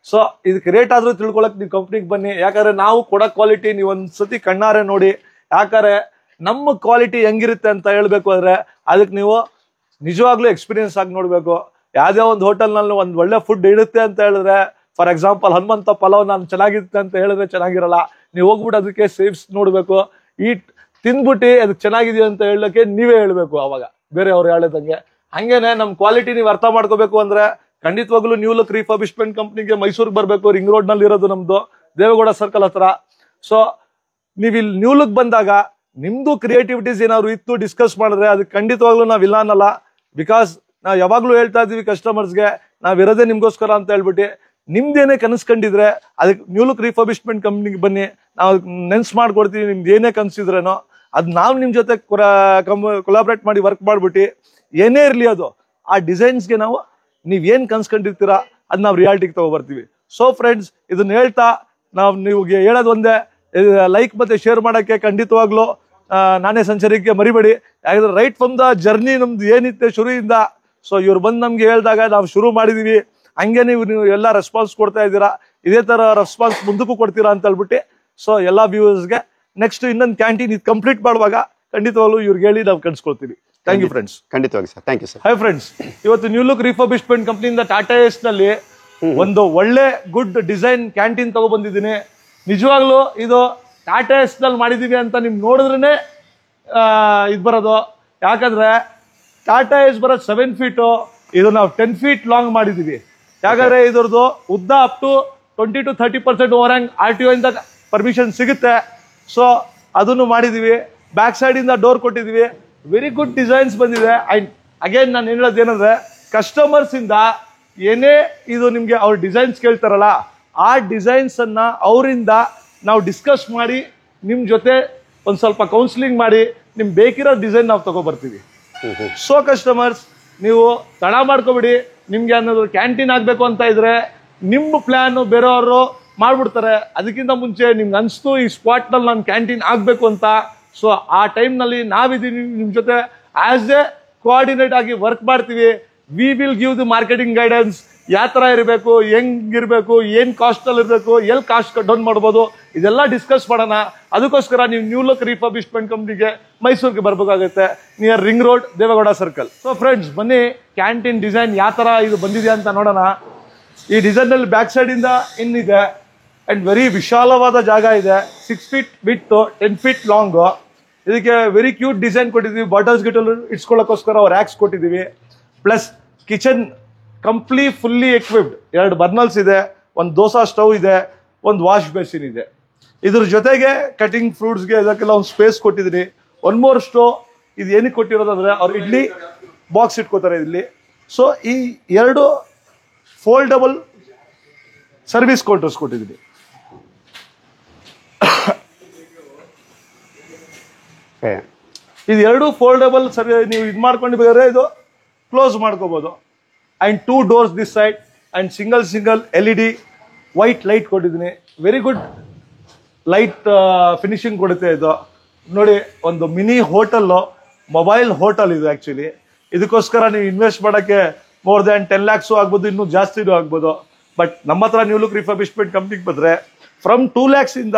So ಇದಕ್ಕೆ ರೇಟ್ ಆದ್ರೂ ತಿಳ್ಕೊಳಕ್ ನೀವು ಕಂಪ್ನಿಗೆ ಬನ್ನಿ. ಯಾಕಂದ್ರೆ ನಾವು ಕೊಡೋ ಕ್ವಾಲಿಟಿ ನೀವು ಒಂದ್ಸತಿ ಕಣ್ಣಾರೆ ನೋಡಿ. ಯಾಕಂದ್ರೆ ನಮ್ಮ ಕ್ವಾಲಿಟಿ ಹೆಂಗಿರುತ್ತೆ ಅಂತ ಹೇಳ್ಬೇಕು ಅಂದ್ರೆ ಅದಕ್ಕೆ ನೀವು ನಿಜವಾಗ್ಲೂ ಎಕ್ಸ್ಪೀರಿಯನ್ಸ್ ಆಗಿ ನೋಡ್ಬೇಕು. ಯಾವ್ದೇ ಒಂದು ಹೋಟೆಲ್ ನಲ್ಲಿ ಒಂದ್ ಒಳ್ಳೆ ಫುಡ್ ಇಡುತ್ತೆ ಅಂತ ಹೇಳಿದ್ರೆ, ಫಾರ್ ಎಕ್ಸಾಂಪಲ್ ಹನುಮಂತ ಪಲಾವ್ ನಾನು ಚೆನ್ನಾಗಿರುತ್ತೆ ಅಂತ ಹೇಳಿದ್ರೆ ಚೆನ್ನಾಗಿರಲ್ಲ. ನೀವು ಹೋಗ್ಬಿಟ್ಟು ಅದಕ್ಕೆ ಸೇವ್ಸ್ ನೋಡ್ಬೇಕು, ತಿಂದ್ಬಿಟ್ಟು ಅದಕ್ಕೆ ಚೆನ್ನಾಗಿದೆಯಾ ಅಂತ ಹೇಳಕ್ಕೆ ನೀವೇ ಹೇಳ್ಬೇಕು. ಅವಾಗ ಬೇರೆ ಅವ್ರು ಹೇಳದಂಗೆ. ಹಂಗೇನೆ ನಮ್ ಕ್ವಾಲಿಟಿ ನೀವು ಅರ್ಥ ಮಾಡ್ಕೋಬೇಕು ಅಂದ್ರೆ ಖಂಡಿತವಾಗ್ಲೂ ನ್ಯೂ ಲುಕ್ ರಿಫರ್ಬಿಶ್ಮೆಂಟ್ ಕಂಪ್ನಿಗೆ ಮೈಸೂರಿಗೆ ಬರ್ಬೇಕು. ರಿಂಗ್ ರೋಡ್ ನಲ್ಲಿ ಇರೋದು ನಮ್ದು, ದೇವೇಗೌಡ ಸರ್ಕಲ್ ಹತ್ರ. ಸೊ ನೀವು ಇಲ್ಲಿ ನ್ಯೂ ಲುಕ್ ಬಂದಾಗ ನಿಮ್ದು ಕ್ರಿಯೇಟಿವಿಟೀಸ್ ಏನಾದ್ರು ಇತ್ತು ಡಿಸ್ಕಸ್ ಮಾಡಿದ್ರೆ ಅದಕ್ಕೆ ಖಂಡಿತವಾಗ್ಲೂ ನಾವ್ ಇಲ್ಲ ಅನ್ನಲ್ಲ. ಬಿಕಾಸ್ ನಾವ್ ಯಾವಾಗ್ಲೂ ಹೇಳ್ತಾ ಇದೀವಿ ಕಸ್ಟಮರ್ಸ್ಗೆ, ನಾವ್ ಇರೋದೇ ನಿಮ್ಗೋಸ್ಕರ ಅಂತ ಹೇಳ್ಬಿಟ್ಟು. ನಿಮ್ದೇನೇ ಕನಸ್ಕೊಂಡಿದ್ರೆ ಅದಕ್ಕೆ ನ್ಯೂ ಲುಕ್ ರಿಫರ್ಬಿಶ್ಮೆಂಟ್ ಕಂಪ್ನಿಗೆ ಬನ್ನಿ, ನಾವು ನೆನ್ಸ್ ಮಾಡ್ಕೊಡ್ತೀವಿ. ನಿಮ್ದು ಏನೇ ಕನ್ಸಿದ್ರೇನೋ ಅದ್ ನಾವು ನಿಮ್ ಜೊತೆ ಕೊಲಾಬ್ರೇಟ್ ಮಾಡಿ ವರ್ಕ್ ಮಾಡ್ಬಿಟ್ಟು ಏನೇ ಇರ್ಲಿ ಅದು ಆ ಡಿಸೈನ್ಸ್ಗೆ ನಾವು ನೀವ್ ಏನ್ ಕನ್ಸ್ಕೊಂಡಿರ್ತೀರಾ ಅದ್ ನಾವು ರಿಯಾಲಿಟಿಗೆ ತಗೊಬರ್ತೀವಿ. ಸೊ ಫ್ರೆಂಡ್ಸ್, ಇದನ್ನ ಹೇಳ್ತಾ ನೀವು ಹೇಳೋದು ಒಂದೇ, ಲೈಕ್ ಮತ್ತೆ ಶೇರ್ ಮಾಡಕ್ಕೆ ಖಂಡಿತವಾಗ್ಲೂ ನಾನೇ ಸಂಚರಿಕೆ ಮರಿಬೇಡಿ. ಯಾಕಂದ್ರೆ ರೈಟ್ ಫ್ರಮ್ ದ ಜರ್ನಿ ನಮ್ದು ಏನಿತ್ತೆ ಶುರುವಿಂದ, ಸೊ ಇವ್ರು ಬಂದು ನಮ್ಗೆ ಹೇಳಿದಾಗ ನಾವು ಶುರು ಮಾಡಿದೀವಿ. ಹಂಗೆ ನೀವು ಎಲ್ಲ ರೆಸ್ಪಾನ್ಸ್ ಕೊಡ್ತಾ ಇದ್ದೀರಾ, ಇದೇ ತರ ರೆಸ್ಪಾನ್ಸ್ ಮುಂದಕ್ಕೂ ಕೊಡ್ತೀರಾ ಅಂತ ಹೇಳ್ಬಿಟ್ಟು. ಸೊ ಎಲ್ಲಾ ವ್ಯೂವರ್ಸ್ಗೆ ನೆಕ್ಸ್ಟ್ ಇನ್ನೊಂದು ಕ್ಯಾಂಟೀನ್ ಇದು ಕಂಪ್ಲೀಟ್ ಮಾಡುವಾಗ ಖಂಡಿತವಾಗ್ಲೂ ಇವ್ರಿಗೆ ಹೇಳಿ ನಾವು ಕಳ್ಸ್ಕೊಳ್ತೀವಿ. Thank you friends. ಖಂಡಿತವಾಗಿ sir, thank you sir. Hi friends, ಇವತ್ತು ನ್ಯೂ ಲುಕ್ ರಿಫರ್ಬಿಶ್ಮೆಂಟ್ ಕಂಪ್ನಿಯಿಂದ ಟಾಟಾ ಎಸ್ ನಲ್ಲಿ ಒಂದು ಒಳ್ಳೆ ಗುಡ್ ಡಿಸೈನ್ ಕ್ಯಾಂಟೀನ್ ತಗೊಬಂದಿದ್ದೀನಿ. ನಿಜವಾಗ್ಲೂ ಇದು ಟಾಟಾ ಎಸ್ ನಲ್ಲಿ ಮಾಡಿದೀವಿ ಅಂತ ನಿಮ್ಗೆ ನೋಡಿದ್ರೇನೆ ಇದು ಬರೋದು. ಯಾಕಂದ್ರೆ ಟಾಟಾ ಎಸ್ ಬರೋದು 7 feet, ಇದು ನಾವು 10 feet ಲಾಂಗ್ ಮಾಡಿದೀವಿ. ಯಾಕಂದ್ರೆ ಇದ್ರದ್ದು ಉದ್ದ up to 20 to 30% overhang RTO ಇಂದ ಪರ್ಮಿಷನ್ ಸಿಗುತ್ತೆ. ಸೊ ಅದನ್ನು ಮಾಡಿದೀವಿ. ಬ್ಯಾಕ್ ಸೈಡ್ ಇಂದ ಡೋರ್ ಕೊಟ್ಟಿದೀವಿ. ವೆರಿ ಗುಡ್ ಡಿಸೈನ್ಸ್ ಬಂದಿದೆ. ಅಂಡ್ ಅಗೇನ್ ನಾನು ಹೇಳೋದು ಏನಂದ್ರೆ, ಕಸ್ಟಮರ್ಸ್ ಇಂದ ಏನೇ ಇದು ನಿಮ್ಗೆ ಅವ್ರ ಡಿಸೈನ್ಸ್ ಕೇಳ್ತಾರಲ್ಲ, ಆ ಡಿಸೈನ್ಸ್ ಅನ್ನ ಅವರಿಂದ ನಾವು ಡಿಸ್ಕಸ್ ಮಾಡಿ ನಿಮ್ ಜೊತೆ ಒಂದ್ ಸ್ವಲ್ಪ ಕೌನ್ಸಿಲಿಂಗ್ ಮಾಡಿ ನಿಮ್ಗೆ ಬೇಕಿರೋ ಡಿಸೈನ್ ನಾವು ತಗೊಬರ್ತೀವಿ. ಸೊ ಕಸ್ಟಮರ್ಸ್, ನೀವು ತಡ ಮಾಡ್ಕೋಬಿಡಿ. ನಿಮ್ಗೆ ಏನಾದ್ರು ಕ್ಯಾಂಟೀನ್ ಆಗ್ಬೇಕು ಅಂತ ಇದ್ರೆ ನಿಮ್ಮ ಪ್ಲಾನ್ ಬೇರೆಯವರು ಮಾಡ್ಬಿಡ್ತಾರೆ. ಅದಕ್ಕಿಂತ ಮುಂಚೆ ನಿಮ್ಗೆ ಅನಿಸ್ತು ಈ ಸ್ಪಾಟ್ನಲ್ಲಿ ನಾನು ಕ್ಯಾಂಟೀನ್ ಆಗಬೇಕು ಅಂತ, ಸೊ ಆ ಟೈಮ್ನಲ್ಲಿ ನಾವಿದ್ದೀವಿ ನಿಮ್ಮ ಜೊತೆ ಆಸ್ ಎ ಕೋಆರ್ಡಿನೇಟ್ ಆಗಿ ವರ್ಕ್ ಮಾಡ್ತೀವಿ. We will give the marketing guidance, ಯಾವ ಥರ ಇರಬೇಕು, ಹೆಂಗಿರಬೇಕು, ಏನು ಕಾಸ್ಟಲ್ಲಿ ಇರಬೇಕು, ಎಲ್ಲಿ ಕಾಸ್ಟ್ ಕಟ್ ಡೌನ್ ಮಾಡ್ಬೋದು, ಇದೆಲ್ಲ ಡಿಸ್ಕಸ್ ಮಾಡೋಣ. ಅದಕ್ಕೋಸ್ಕರ ನೀವು ನ್ಯೂ ಲುಕ್ ರಿಫರ್ಬಿಶ್ಮೆಂಟ್ ಕಂಪ್ನಿಗೆ ಮೈಸೂರಿಗೆ ಬರಬೇಕಾಗುತ್ತೆ, near ring road, Devegowda circle. So friends, ಬನ್ನಿ ಕ್ಯಾಂಟೀನ್ ಡಿಸೈನ್ ಯಾವ ಥರ ಇದು ಬಂದಿದೆ ಅಂತ ನೋಡೋಣ. ಈ ಡಿಸೈನಲ್ಲಿ ಬ್ಯಾಕ್ ಸೈಡಿಂದ ಇನ್ನಿದೆ ಆ್ಯಂಡ್ ವೆರಿ ವಿಶಾಲವಾದ ಜಾಗ ಇದೆ. 6 feet ವಿಡ್ತು, 10 feet ಲಾಂಗು. ಇದಕ್ಕೆ ವೆರಿ ಕ್ಯೂಟ್ ಡಿಸೈನ್ ಕೊಟ್ಟಿದ್ದೀವಿ. ಬಾಟಲ್ಸ್ ಗಿಟಲ್ ಇಟ್ಸ್ಕೊಳ್ಳೋಕ್ಕೋಸ್ಕರ ರ್ಯಾಕ್ಸ್ ಕೊಟ್ಟಿದ್ದೀವಿ. Plus kitchen fully equipped. 2 ಬರ್ನಲ್ಸ್ ಇದೆ, ಒಂದು ದೋಸಾ ಸ್ಟವ್ ಇದೆ, ಒಂದು ವಾಶ್ ಬೇಸಿನ್ ಇದೆ. ಇದ್ರ ಜೊತೆಗೆ ಕಟಿಂಗ್ ಫ್ರೂಟ್ಸ್ಗೆ ಇದಕ್ಕೆಲ್ಲ ಒಂದು ಸ್ಪೇಸ್ ಕೊಟ್ಟಿದ್ದೀನಿ. 1 more ಸ್ಟವ್. ಇದು ಏನಕ್ಕೆ ಕೊಟ್ಟಿರೋದಂದ್ರೆ ಅವ್ರು ಇಡ್ಲಿ ಬಾಕ್ಸ್ ಇಟ್ಕೋತಾರೆ ಇಲ್ಲಿ. ಸೊ ಈ 2 ಫೋಲ್ಡಬಲ್ ಸರ್ವಿಸ್ ಕೌಂಟರ್ಸ್ ಕೊಟ್ಟಿದ್ದೀನಿ. ಇದು 2 ಫೋಲ್ಡಬಲ್ ನೀವು ಇದು ಮಾಡ್ಕೊಂಡು ಬೇಕಾದ್ರೆ ಇದು ಕ್ಲೋಸ್ ಮಾಡ್ಕೋಬಹುದು. And 2 doors this side and single LED white light ಕೊಟ್ಟಿದ್ದೀನಿ. ವೆರಿ ಗುಡ್ ಲೈಟ್ ಫಿನಿಶಿಂಗ್ ಕೊಡುತ್ತೆ ಇದು. ನೋಡಿ, ಒಂದು ಮಿನಿ ಹೋಟೆಲ್ಲು, ಮೊಬೈಲ್ ಹೋಟೆಲ್ ಇದು ಆ್ಯಕ್ಚುಲಿ. ಇದಕ್ಕೋಸ್ಕರ ನೀವು ಇನ್ವೆಸ್ಟ್ ಮಾಡೋಕ್ಕೆ more than 10 lakhs ಆಗ್ಬೋದು, ಇನ್ನೂ ಜಾಸ್ತಿನೂ ಆಗ್ಬೋದು. ಬಟ್ ನಮ್ಮ ಹತ್ರ ನ್ಯೂ ಲುಕ್ ರಿಫರ್ಬಿಶ್ಮೆಂಟ್ ಕಂಪ್ನಿಗೆ ಬಂದರೆ ಫ್ರಮ್ 2 lakhs ಇಂದ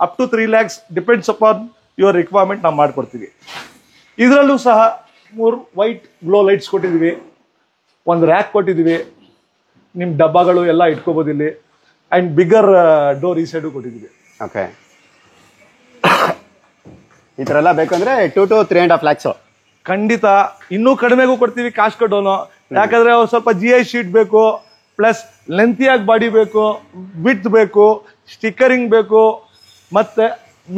up to 3 lakhs depends upon your requirement ನಾವು ಮಾಡಿಕೊಡ್ತೀವಿ. ಇದರಲ್ಲೂ ಸಹ 3 ವೈಟ್ ಗ್ಲೋ ಲೈಟ್ಸ್ ಕೊಟ್ಟಿದ್ದೀವಿ, ಒಂದು ರ್ಯಾಕ್ ಕೊಟ್ಟಿದ್ದೀವಿ, ನಿಮ್ಮ ಡಬ್ಬಗಳು ಎಲ್ಲ ಇಟ್ಕೋಬೋದು ಇಲ್ಲಿ. ಆ್ಯಂಡ್ ಬಿಗ್ಗರ್ ಡೋರ್ ಈ ಸೈಡು ಕೊಟ್ಟಿದ್ದೀವಿ. ಓಕೆ, ಈ ಥರ ಎಲ್ಲ ಬೇಕಂದ್ರೆ 2 to 3.5 lakhs. ಖಂಡಿತ ಇನ್ನೂ ಕಡಿಮೆಗೂ ಕೊಡ್ತೀವಿ ಕಾಸ್ಟ್ ಕಟ್ಟೋನು. ಯಾಕಂದ್ರೆ ಅವ್ರು ಸ್ವಲ್ಪ GI ಶೀಟ್ ಬೇಕು, ಪ್ಲಸ್ ಲೆಂತಿಯಾಗಿ ಬಾಡಿ ಬೇಕು, ವಿತ್ ಬೇಕು, ಸ್ಟಿಕ್ಕರಿಂಗ್ ಬೇಕು, ಮತ್ತೆ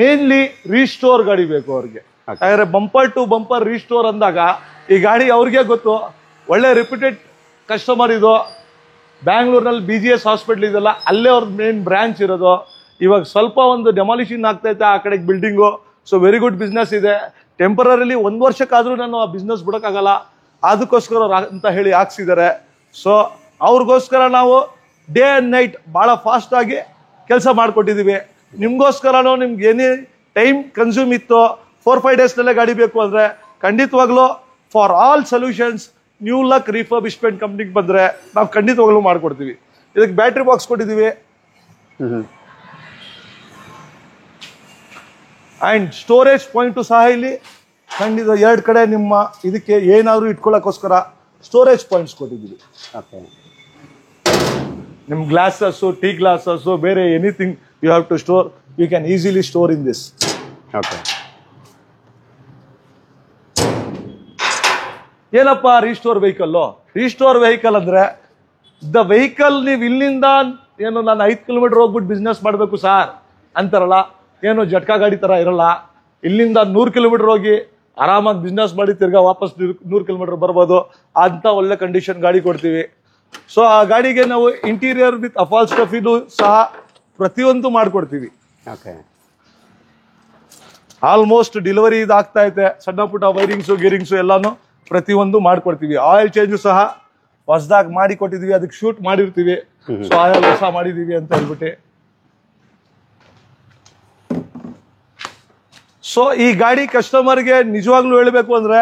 ಮೇನ್ಲಿ ರೀಸ್ಟೋರ್ ಗಾಡಿ ಬೇಕು ಅವ್ರಿಗೆ. ಯಾಕಂದ್ರೆ ಬಂಪರ್ ಟು ಬಂಪರ್ ರೀಸ್ಟೋರ್ ಅಂದಾಗ ಈ ಗಾಡಿ ಅವ್ರಿಗೆ ಗೊತ್ತು. ಒಳ್ಳೆ ರೆಪ್ಯೂಟೆಡ್ ಕಸ್ಟಮರ್ ಇದು. ಬ್ಯಾಂಗ್ಳೂರ್ನಲ್ಲಿ BGS ಹಾಸ್ಪಿಟ್ಲ್ ಇದೆಲ್ಲ, ಅಲ್ಲೇ ಅವ್ರದ್ದು ಮೇನ್ ಬ್ರಾಂಚ್ ಇರೋದು. ಇವಾಗ ಸ್ವಲ್ಪ ಒಂದು ಡೆಮಾಲಿಷನ್ ಆಗ್ತೈತೆ ಆ ಕಡೆಗೆ building. So very good business ಇದೆ. ಟೆಂಪರರಿಲಿ 1 ವರ್ಷಕ್ಕಾದ್ರೂ ನಾನು ಆ ಬಿಸ್ನೆಸ್ ಬಿಡೋಕ್ಕಾಗಲ್ಲ, ಅದಕ್ಕೋಸ್ಕರ ಅಂತ ಹೇಳಿ ಹಾಕ್ಸಿದ್ದಾರೆ. ಸೊ ಅವ್ರಿಗೋಸ್ಕರ ನಾವು ಡೇ ಆ್ಯಂಡ್ ನೈಟ್ ಭಾಳ ಫಾಸ್ಟಾಗಿ ಕೆಲಸ ಮಾಡಿಕೊಟ್ಟಿದ್ದೀವಿ. ನಿಮಗೋಸ್ಕರನೂ ನಿಮ್ಗೆ ಏನೇ ಟೈಮ್ ಕನ್ಸ್ಯೂಮ್ ಇತ್ತು, 4-5 ಡೇಸ್ನಲ್ಲೇ ಗಾಡಿ ಬೇಕು ಅಂದರೆ ಖಂಡಿತವಾಗ್ಲೂ for all solutions new look refurbishment ಕಂಪ್ನಿಗೆ ಬಂದರೆ ನಾವು ಖಂಡಿತವಾಗ್ಲೂ ಮಾಡಿಕೊಡ್ತೀವಿ. ಇದಕ್ಕೆ ಬ್ಯಾಟ್ರಿ ಬಾಕ್ಸ್ ಕೊಟ್ಟಿದ್ದೀವಿ. ಆ್ಯಂಡ್ ಸ್ಟೋರೇಜ್ ಪಾಯಿಂಟು ಸಹ ಇಲ್ಲಿ ಖಂಡಿತ 2 ಕಡೆ ನಿಮ್ಮ ಇದಕ್ಕೆ ಏನಾದರೂ ಇಟ್ಕೊಳ್ಳೋಕ್ಕೋಸ್ಕರ ಸ್ಟೋರೇಜ್ ಪಾಯಿಂಟ್ಸ್ ಕೊಟ್ಟಿದ್ದೀವಿ. ಓಕೆ, ನಿಮ್ಮ ಗ್ಲಾಸಸ್ಸು, ಟೀ ಗ್ಲಾಸಸ್ಸು, ಬೇರೆ anything you have to store, you can easily store in this. Okay, ಏನಪ್ಪ ರೀಸ್ಟೋರ್ ವೆಹಿಕಲ್ಲು? ರೀಸ್ಟೋರ್ ವೆಹಿಕಲ್ ಅಂದರೆ ದ ವೆಹಿಕಲ್ ನೀವು ಇಲ್ಲಿಂದ ಏನು ನಾನು 5 ಕಿಲೋಮೀಟರ್ ಹೋಗ್ಬಿಟ್ಟು ಬಿಸ್ನೆಸ್ ಮಾಡಬೇಕು ಸಾರ್ ಅಂತಾರಲ್ಲ, ಏನು ಜಟ್ಕಾ ಗಾಡಿ ಥರ ಇರಲ್ಲ. ಇಲ್ಲಿಂದ 100 ಕಿಲೋಮೀಟರ್ ಹೋಗಿ ಆರಾಮಾಗಿ ಬಿಸ್ನೆಸ್ ಮಾಡಿ ತಿರ್ಗಾ ವಾಪಸ್ 100 ಕಿಲೋಮೀಟರ್ ಬರ್ಬೋದು ಅಂತ ಒಳ್ಳೆ ಕಂಡೀಷನ್ ಗಾಡಿ ಕೊಡ್ತೀವಿ. ಸೊ ಆ ಗಾಡಿಗೆ ನಾವು ಇಂಟೀರಿಯರ್ ವಿತ್ ಅಫಾಲ್ ಸ್ಟಫಿದು ಸಹ ಪ್ರತಿಯೊಂದು ಮಾಡಿಕೊಡ್ತೀವಿ. ಓಕೆ, ಆಲ್ಮೋಸ್ಟ್ ಡೆಲಿವರಿ ಇದಾಗ್ತಾ ಐತೆ. ಸಣ್ಣ ಪುಟ್ಟ ವೈರಿಂಗ್ಸು ಗಿರಿಂಗ್ಸು ಎಲ್ಲಾನು ಪ್ರತಿಯೊಂದು ಮಾಡ್ಕೊಡ್ತೀವಿ. ಆಯಿಲ್ ಚೇಂಜು ಸಹ ಹೊಸದಾಗಿ ಮಾಡಿ ಕೊಟ್ಟಿದ್ದೀವಿ, ಅದಕ್ಕೆ ಶೂಟ್ ಮಾಡಿರ್ತೀವಿ. ಸೊ ಆಯಿಲ್ ಹೊಸ ಮಾಡಿದ್ದೀವಿ ಅಂತ ಹೇಳ್ಬಿಟ್ಟು. ಸೊ ಈ ಗಾಡಿ ಕಸ್ಟಮರ್ಗೆ ನಿಜವಾಗ್ಲೂ ಹೇಳಬೇಕು ಅಂದ್ರೆ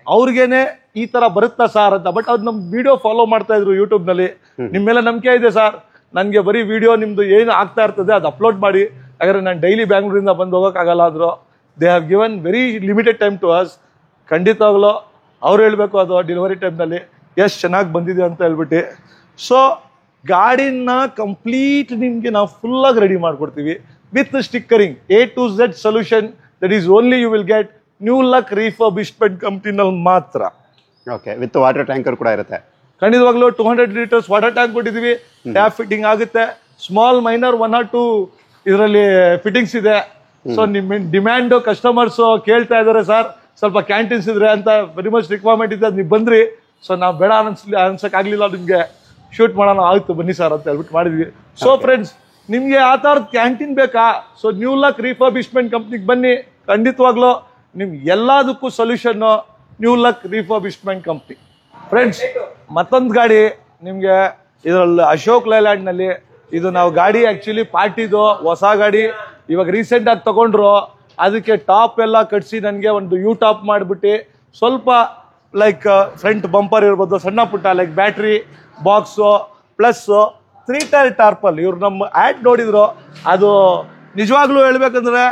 ಅವ್ರಿಗೇನೆ ಈ ತರ ಬರುತ್ತಾ ಸಾರ್ ಅಂತ. ಬಟ್ ಅವ್ರು ನಮ್ಮ ವಿಡಿಯೋ ಫಾಲೋ ಮಾಡ್ತಾ ಇದ್ರು ಯೂಟ್ಯೂಬ್ನಲ್ಲಿ. ನಿಮ್ಮ ಮೇಲೆ ನಂಬಿಕೆ ಇದೆ ಸರ್, ನನಗೆ ಬರೀ ವಿಡಿಯೋ ನಿಮ್ದು ಏನು ಆಗ್ತಾ ಇರ್ತದೆ ಅದು ಅಪ್ಲೋಡ್ ಮಾಡಿ. ಹಾಗಾದ್ರೆ ನಾನು ಡೈಲಿ ಬ್ಯಾಂಗ್ಳೂರಿಂದ ಬಂದು ಹೋಗೋಕ್ಕಾಗಲ್ಲ ಆದರೂ they have given very limited time to us. ಖಂಡಿತವಾಗ್ಲೂ ಅವ್ರು ಹೇಳಬೇಕು ಅದು ಡೆಲಿವರಿ ಟೈಮ್ನಲ್ಲಿ ಎಷ್ಟು ಚೆನ್ನಾಗಿ ಬಂದಿದೆ ಅಂತ ಹೇಳ್ಬಿಟ್ಟು. ಸೊ ಗಾಡಿನ ಕಂಪ್ಲೀಟ್ ನಿಮಗೆ ನಾವು ಫುಲ್ಲಾಗಿ ರೆಡಿ ಮಾಡಿಕೊಡ್ತೀವಿ with stickering. A to Z solution that is only you will get new look refurbishment ಕಂಪ್ನಿನಲ್ಲಿ ಮಾತ್ರ. ಓಕೆ, ವಿತ್ ವಾಟರ್ ಟ್ಯಾಂಕರ್ ಕೂಡ ಇರುತ್ತೆ. ಖಂಡಿತವಾಗ್ಲೂ 200 ಲೀಟರ್ಸ್ ವಾಟರ್ ಟ್ಯಾಂಕ್ ಕೊಟ್ಟಿದ್ದೀವಿ. ಟ್ಯಾಪ್ ಫಿಟ್ಟಿಂಗ್ ಆಗುತ್ತೆ. ಸ್ಮಾಲ್ ಮೈನರ್ 1 or 2 ಇದರಲ್ಲಿ ಫಿಟ್ಟಿಂಗ್ಸ್ ಇದೆ. ಸೊ ನಿಮ್ಮ ಡಿಮ್ಯಾಂಡು ಕಸ್ಟಮರ್ಸ್ ಕೇಳ್ತಾ ಇದ್ದಾರೆ ಸರ್ ಸ್ವಲ್ಪ ಕ್ಯಾಂಟೀನ್ಸ್ ಇದ್ರೆ ಅಂತ, ವೆರಿ ಮಚ್ ರಿಕ್ವೈರ್ಮೆಂಟ್ ಇದೆ, ನೀವು ಬಂದ್ರಿ. ಸೊ ನಾವು ಬೇಡ ಅನ್ಸಕ್ಕಾಗಲಿಲ್ಲ, ನಿಮಗೆ ಶೂಟ್ ಮಾಡೋಣ, ಆಯ್ತು ಬನ್ನಿ ಸರ್ ಅಂತ ಹೇಳ್ಬಿಟ್ಟು ಮಾಡಿದ್ವಿ. ಸೊ ಫ್ರೆಂಡ್ಸ್, ನಿಮಗೆ ಆ ಥರದ ಕ್ಯಾಂಟೀನ್ ಬೇಕಾ? ಸೊ ನ್ಯೂ ಲಕ್ ರಿಫರ್ಬಿಶ್ಮೆಂಟ್ ಕಂಪ್ನಿಗೆ ಬನ್ನಿ. ಖಂಡಿತವಾಗ್ಲೂ ನಿಮ್ಗೆ ಎಲ್ಲದಕ್ಕೂ solution new look refurbishment company. Friends, ಮತ್ತೊಂದು ಗಾಡಿ ನಿಮಗೆ ಇದರಲ್ಲಿ ಅಶೋಕ್ ಲೈಲ್ಯಾಂಡ್ನಲ್ಲಿ, ಇದು ನಾವು ಗಾಡಿ ಆ್ಯಕ್ಚುಲಿ ಪಾರ್ಟಿದು ಹೊಸ ಗಾಡಿ, ಇವಾಗ ರೀಸೆಂಟಾಗಿ ತೊಗೊಂಡ್ರು. ಅದಕ್ಕೆ ಟಾಪ್ ಎಲ್ಲ ಕಟ್ಸಿ ನನಗೆ ಒಂದು ಯು ಟಾಪ್ ಮಾಡಿಬಿಟ್ಟು ಸ್ವಲ್ಪ ಲೈಕ್ ಫ್ರಂಟ್ ಬಂಪರ್ ಇರ್ಬೋದು, ಸಣ್ಣ ಪುಟ್ಟ like battery box plus 3 tyre tarpaulin. ಇವ್ರು ನಮ್ಮ ಆ್ಯಡ್ ನೋಡಿದ್ರು. ಅದು ನಿಜವಾಗ್ಲೂ ಹೇಳ್ಬೇಕಂದ್ರೆ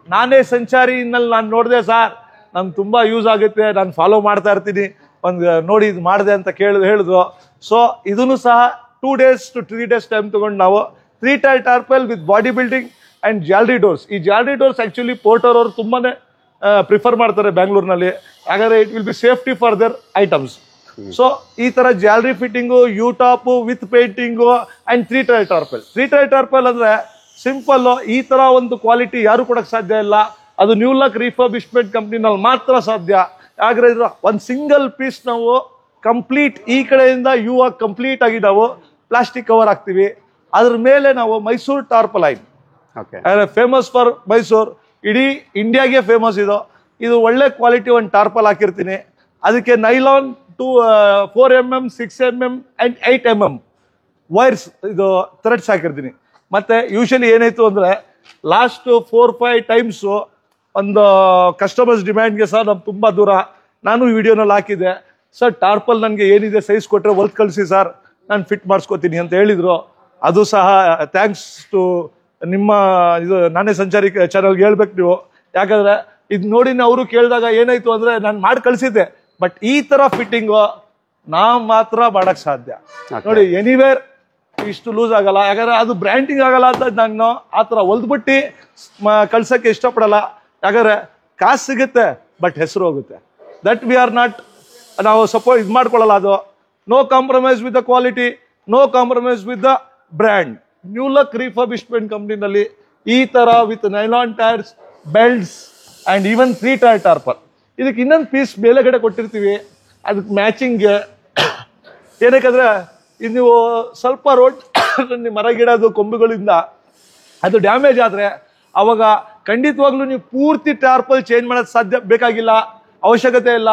ನಾನೇ ಸಂಚಾರಿನಲ್ಲಿ ನಾನು ನೋಡಿದೆ ಸರ್, ನಂಗೆ ತುಂಬ ಯೂಸ್ ಆಗುತ್ತೆ, ನಾನು ಫಾಲೋ ಮಾಡ್ತಾ ಇರ್ತೀನಿ, ಒಂದು ನೋಡಿ ಇದು ಮಾಡಿದೆ ಅಂತ ಹೇಳಿದ್ರು. ಸೊ ಇದನ್ನು ಸಹ 2 days to 3 days ಟೈಮ್ ತೊಗೊಂಡು ನಾವು 3 tyre tarpaulin with body building and ಜಾಲರಿ ಡೋರ್ಸ್. ಈ ಜಾಲರಿ ಡೋರ್ಸ್ ಆ್ಯಕ್ಚುಲಿ ಪೋರ್ಟರ್ ಅವರು ತುಂಬಾ ಪ್ರಿಫರ್ ಮಾಡ್ತಾರೆ ಬ್ಯಾಂಗ್ಳೂರ್ನಲ್ಲಿ, ಹಾಗಾದ್ರೆ it will be safety for their items. So ಈ ಥರ ಜಾಲರಿ fitting, U top with painting and 3 tyre tarpaulin. 3 tyre tarpaulin ಅಂದರೆ ಸಿಂಪಲ್ಲು, ಈ ಥರ ಒಂದು ಕ್ವಾಲಿಟಿ ಯಾರು ಕೊಡೋಕ್ಕೆ ಸಾಧ್ಯ ಇಲ್ಲ. ಅದು ನ್ಯೂ ಲಕ್ ರಿಫರ್ಬಿಶ್ಮೆಂಟ್ ಕಂಪ್ನಿನಲ್ಲಿ ಮಾತ್ರ ಸಾಧ್ಯ. ಹಾಗಾದ್ರೆ ಇದು ಒಂದು ಸಿಂಗಲ್ ಪೀಸ್ ನಾವು ಕಂಪ್ಲೀಟ್ ಈ ಕಡೆಯಿಂದ ಯು ಆಗಿ ಕಂಪ್ಲೀಟ್ ಆಗಿ ನಾವು ಪ್ಲಾಸ್ಟಿಕ್ ಕವರ್ ಹಾಕ್ತೀವಿ. ಅದ್ರ ಮೇಲೆ ನಾವು ಮೈಸೂರು ಟಾರ್ಪಲೈನ್, ಫೇಮಸ್ ಫಾರ್ ಮೈಸೂರು, ಇಡೀ ಇಂಡಿಯಾಗೆ ಫೇಮಸ್ ಇದು ಒಳ್ಳೆ ಕ್ವಾಲಿಟಿ ಒಂದು ಟಾರ್ಪಲ್ ಹಾಕಿರ್ತೀನಿ. ಅದಕ್ಕೆ nylon 4 mm, 6 mm and 8 mm wires ಇದು ಥ್ರೆಡ್ಸ್ ಹಾಕಿರ್ತೀನಿ. ಮತ್ತು ಯೂಶಲಿ ಏನಾಯಿತು ಅಂದರೆ ಲಾಸ್ಟ್ 4-5 ಟೈಮ್ಸು ಒಂದು ಕಸ್ಟಮರ್ಸ್ ಡಿಮ್ಯಾಂಡ್ಗೆ ಸರ್ ನಮ್ಗೆ ತುಂಬ ದೂರ, ನಾನು ವಿಡಿಯೋನಲ್ಲಿ ಹಾಕಿದ್ದೆ, ಸರ್ ಟಾರ್ಪಲ್ ನನಗೆ ಏನಿದೆ ಸೈಜ್ ಕೊಟ್ಟರೆ ಹೊಲ್ದು ಕಳಿಸಿ ಸರ್, ನಾನು ಫಿಟ್ ಮಾಡಿಸ್ಕೋತೀನಿ ಅಂತ ಹೇಳಿದರು. ಅದು ಸಹ ಥ್ಯಾಂಕ್ಸ್ ಟು ನಿಮ್ಮ ಇದು ನಾನೇ ಸಂಚಾರಿ ಚಾನಲ್ಗೆ ಹೇಳ್ಬೇಕು ನೀವು. ಯಾಕಂದರೆ ಇದು ನೋಡಿ ಅವರು ಕೇಳಿದಾಗ ಏನಾಯಿತು ಅಂದರೆ ನಾನು ಮಾಡಿ ಕಳಿಸಿದ್ದೆ, ಬಟ್ ಈ ಥರ ಫಿಟ್ಟಿಂಗು ನಾವು ಮಾತ್ರ ಮಾಡೋಕ್ಕೆ ಸಾಧ್ಯ. ನೋಡಿ ಎನಿವೇರ್ ಇಷ್ಟು ಲೂಸ್ ಆಗಲ್ಲ, ಯಾಕಂದರೆ ಅದು ಬ್ರ್ಯಾಂಡಿಂಗ್ ಆಗಲ್ಲ ಅಂತ ನಾನು ಆ ಥರ ಹೊಲ್ದ್ಬಿಟ್ಟು ಕಳ್ಸೋಕ್ಕೆ ಇಷ್ಟಪಡಲ್ಲ. ಯಾಕಂದರೆ ಕಾಸು ಸಿಗುತ್ತೆ ಬಟ್ ಹೆಸರು ಹೋಗುತ್ತೆ. ದಟ್ ವಿ ಆರ್ ನಾಟ್, ನಾವು ಸಪೋರ್ಟ್ ಇದು ಮಾಡ್ಕೊಳ್ಳಲ್ಲ. ಅದು no compromise with the quality, no compromise with the brand. New look refurbishment ಕಂಪ್ನಿನಲ್ಲಿ ಈ ಥರ with nylon tyres, belts and even 3 tyre tarpaulin. ಇದಕ್ಕೆ ಇನ್ನೊಂದು ಪೀಸ್ ಮೇಲೆಗಡೆ ಕೊಟ್ಟಿರ್ತೀವಿ ಅದಕ್ಕೆ ಮ್ಯಾಚಿಂಗ್ಗೆ. ಏನಕ್ಕಂದರೆ ಇದು ನೀವು ಸ್ವಲ್ಪ ರೋಡ್ ಮರ ಗಿಡದು ಕೊಂಬುಗಳಿಂದ ಅದು ಡ್ಯಾಮೇಜ್ ಆದರೆ ಅವಾಗ ಖಂಡಿತವಾಗ್ಲೂ ನೀವು ಪೂರ್ತಿ ಟಾರ್ಪಲ್ ಚೇಂಜ್ ಮಾಡೋದು ಸಾಧ್ಯ ಬೇಕಾಗಿಲ್ಲ, ಅವಶ್ಯಕತೆ ಇಲ್ಲ.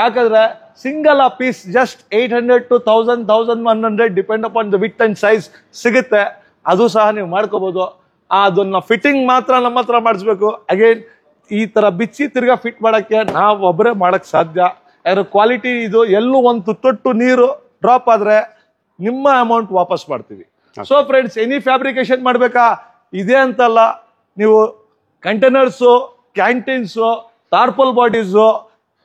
ಯಾಕಂದರೆ single a piece just 800 to 1100 depend upon the width and size ಸಿಗುತ್ತೆ. ಅದು ಸಹ ನೀವು ಮಾಡ್ಕೋಬೋದು. ಅದನ್ನು ಫಿಟ್ಟಿಂಗ್ ಮಾತ್ರ ನಮ್ಮ ಹತ್ರ ಮಾಡಿಸ್ಬೇಕು. ಅಗೇನ್ ಈ ಥರ ಬಿಚ್ಚಿ ತಿರ್ಗಾ ಫಿಟ್ ಮಾಡೋಕ್ಕೆ ನಾವು ಒಬ್ಬರೇ ಮಾಡೋಕ್ಕೆ ಸಾಧ್ಯ. ಯಾರು ಕ್ವಾಲಿಟಿ ಇದು ಎಲ್ಲೂ ಒಂದು ತೊಟ್ಟು ನೀರು ಡ್ರಾಪ್ ಆದರೆ ನಿಮ್ಮ ಅಮೌಂಟ್ ವಾಪಸ್ ಮಾಡ್ತೀವಿ. ಸೊ ಫ್ರೆಂಡ್ಸ್, ಎನಿ ಫ್ಯಾಬ್ರಿಕೇಶನ್ ಮಾಡಬೇಕಾ ಇದೆ ಅಂತಲ್ಲ, ನೀವು containers, canteens, tarpaulin bodies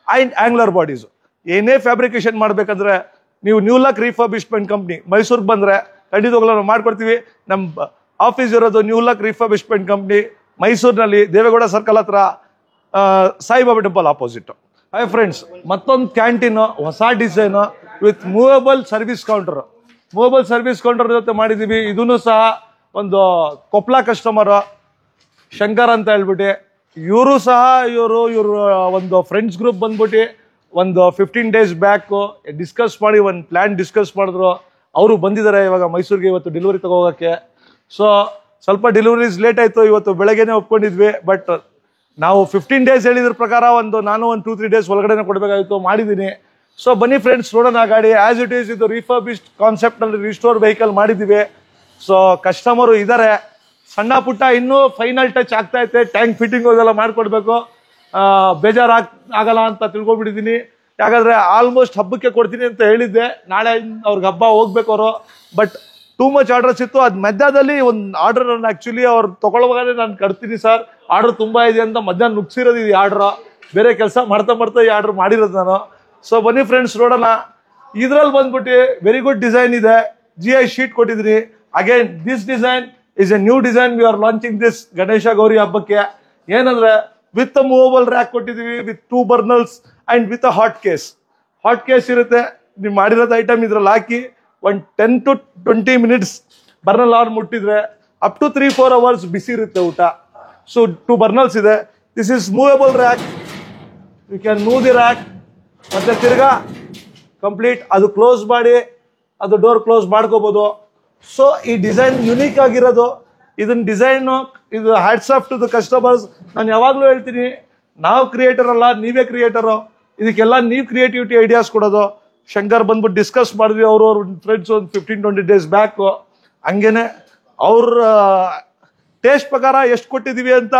and angler bodies ಏನೇ ಫ್ಯಾಬ್ರಿಕೇಶನ್ ಮಾಡಬೇಕಂದ್ರೆ ನೀವು ನ್ಯೂ ಲಕ್ ರಿಫರ್ಬಿಶ್ಮೆಂಟ್ ಕಂಪ್ನಿ ಮೈಸೂರಿಗೆ ಬಂದರೆ ಖಂಡಿತವಾಗ್ಲೂ ನಾವು ಮಾಡ್ಕೊಡ್ತೀವಿ. ನಮ್ಮ ಆಫೀಸ್ ಇರೋದು ನ್ಯೂ ಲಕ್ ರಿಫರ್ಬಿಶ್ಮೆಂಟ್ ಕಂಪ್ನಿ ಮೈಸೂರಿನಲ್ಲಿ, ದೇವೇಗೌಡ ಸರ್ಕಲ್ ಹತ್ರ, Saibaba temple opposite. Hi friends, ಮತ್ತೊಂದು ಕ್ಯಾಂಟೀನು ಹೊಸ design with movable service counter. Movable service counter ಜೊತೆ ಮಾಡಿದ್ದೀವಿ. ಇದೂ ಸಹ ಒಂದು ಕೊಪ್ಪಳ ಕಸ್ಟಮರು ಶಂಕರ್ ಅಂತ ಹೇಳ್ಬಿಟ್ಟು, ಇವರು ಸಹ ಇವರು ಒಂದು ಫ್ರೆಂಡ್ಸ್ ಗ್ರೂಪ್ ಬಂದ್ಬಿಟ್ಟು ಒಂದು 15 days ಬ್ಯಾಕು ಡಿಸ್ಕಸ್ ಮಾಡಿ ಒಂದು ಪ್ಲ್ಯಾನ್ ಡಿಸ್ಕಸ್ ಮಾಡಿದ್ರು. ಅವರು ಬಂದಿದ್ದಾರೆ ಇವಾಗ ಮೈಸೂರಿಗೆ ಇವತ್ತು ಡೆಲಿವರಿ ತಗೋಗೋಕ್ಕೆ. ಸೊ ಸ್ವಲ್ಪ ಡೆಲಿವರೀಸ್ ಲೇಟ್ ಆಯಿತು, ಇವತ್ತು ಬೆಳಗ್ಗೆನೇ ಒಪ್ಕೊಂಡಿದ್ವಿ. ಬಟ್ ನಾವು 15 days ಹೇಳಿದ್ರ ಪ್ರಕಾರ ನಾನು ಒಂದು 2-3 days ಒಳಗಡೆ ಕೊಡಬೇಕಾಗಿತ್ತು, ಮಾಡಿದ್ದೀನಿ. ಸೊ ಬನ್ನಿ ಫ್ರೆಂಡ್ಸ್, ನೋಡೋಣ ಗಾಡಿ ಆ್ಯಸ್ ಇಟ್ ಈಸ್. ಇದು ರಿಫರ್ಬಿಶ್ಡ್ ಕಾನ್ಸೆಪ್ಟಲ್ಲಿ ರಿಸ್ಟೋರ್ ವೆಹಿಕಲ್ ಮಾಡಿದ್ದೀವಿ. ಸೊ ಕಸ್ಟಮರು ಇದ್ದಾರೆ, ಸಣ್ಣ ಪುಟ್ಟ ಇನ್ನೂ ಫೈನಲ್ ಟಚ್ ಆಗ್ತಾ ಐತೆ, ಟ್ಯಾಂಕ್ ಫಿಟ್ಟಿಂಗ್ ಅದೆಲ್ಲ ಮಾಡಿಕೊಡ್ಬೇಕು. ಆಗಲ್ಲ ಅಂತ ತಿಳ್ಕೊಬಿಟ್ಟಿದ್ದೀನಿ. ಯಾಕಂದರೆ ಆಲ್ಮೋಸ್ಟ್ ಹಬ್ಬಕ್ಕೆ ಕೊಡ್ತೀನಿ ಅಂತ ಹೇಳಿದ್ದೆ, ನಾಳೆ ಅವ್ರಿಗೆ ಹಬ್ಬ ಹೋಗ್ಬೇಕು ಅವರು. ಬಟ್ ಟೂ ಮಚ್ ಆರ್ಡರ್ಸ್ ಇತ್ತು. ಅದು ಮಧ್ಯದಲ್ಲಿ ಒಂದು ಆರ್ಡರ್ ನಾನು ಆ್ಯಕ್ಚುಲಿ ಅವ್ರು ತೊಗೊಳ್ಬೇಕಾದ್ರೆ ನಾನು ಕಟ್ತೀನಿ ಸರ್, ಆರ್ಡರ್ ತುಂಬ ಇದೆ ಅಂತ ಮಧ್ಯಾಹ್ನ ನುಗ್ಸಿರೋದು ಈ ಆರ್ಡ್ರು. ಬೇರೆ ಕೆಲಸ ಮಾಡ್ತಾ ಈ ಆರ್ಡರ್ ಮಾಡಿರೋದು ನಾನು. ಸೊ ಬನ್ನಿ ಫ್ರೆಂಡ್ಸ್, ನೋಡೋಣ. ಇದರಲ್ಲಿ ಬಂದ್ಬಿಟ್ಟು ವೆರಿ ಗುಡ್ ಡಿಸೈನ್ ಇದೆ, GI ಶೀಟ್ ಕೊಟ್ಟಿದ್ರಿ. Again this design is a new design. We are launching this Ganesha Gauri ಹಬ್ಬಕ್ಕೆ. ಏನಂದ್ರೆ ವಿತ್ ಮೂವಬಲ್ ರ್ಯಾಕ್ ಕೊಟ್ಟಿದ್ದೀವಿ, with 2 burners and with a hot case ಇರುತ್ತೆ. ನೀವು ಮಾಡಿರೋದು ಐಟಮ್ ಇದ್ರಲ್ಲಿ ಹಾಕಿ ಒಂದು 10 to 20 minutes ಬರ್ನಲ್ ಆನ್ ಮುಟ್ಟಿದ್ರೆ ಅಪ್ ಟು 3-4 hours ಬಿಸಿ ಇರುತ್ತೆ ಊಟ. ಸೊ 2 burners ಇದೆ. This is movable rack, you can move the rack. ಮತ್ತೆ ತಿರ್ಗಾ ಕಂಪ್ಲೀಟ್ ಅದು ಕ್ಲೋಸ್ ಮಾಡಿ ಅದು ಡೋರ್ ಕ್ಲೋಸ್ ಮಾಡ್ಕೋಬೋದು. ಸೊ ಈ ಡಿಸೈನ್ ಯುನೀಕ್ ಆಗಿರೋದು. ಇದನ್ನ ಡಿಸೈನು ಇದು hats off to the customers. ನಾನು ಯಾವಾಗಲೂ ಹೇಳ್ತೀನಿ, ನಾವು ಕ್ರಿಯೇಟರ್ ಅಲ್ಲ, ನೀವೇ ಕ್ರಿಯೇಟರು. ಇದಕ್ಕೆಲ್ಲ ನೀವು ಕ್ರಿಯೇಟಿವಿಟಿ ಐಡಿಯಾಸ್ ಕೊಡೋದು. ಶಂಕರ್ ಬಂದ್ಬಿಟ್ಟು ಡಿಸ್ಕಸ್ ಮಾಡಿದ್ವಿ ಅವ್ರ ಫ್ರೆಂಡ್ಸ್ ಒಂದು 15-20 ಡೇಸ್ ಬ್ಯಾಕ್. ಹಂಗೇನೆ ಅವ್ರ ಟೇಸ್ಟ್ ಪ್ರಕಾರ ಎಷ್ಟು ಕೊಟ್ಟಿದ್ದೀವಿ ಅಂತ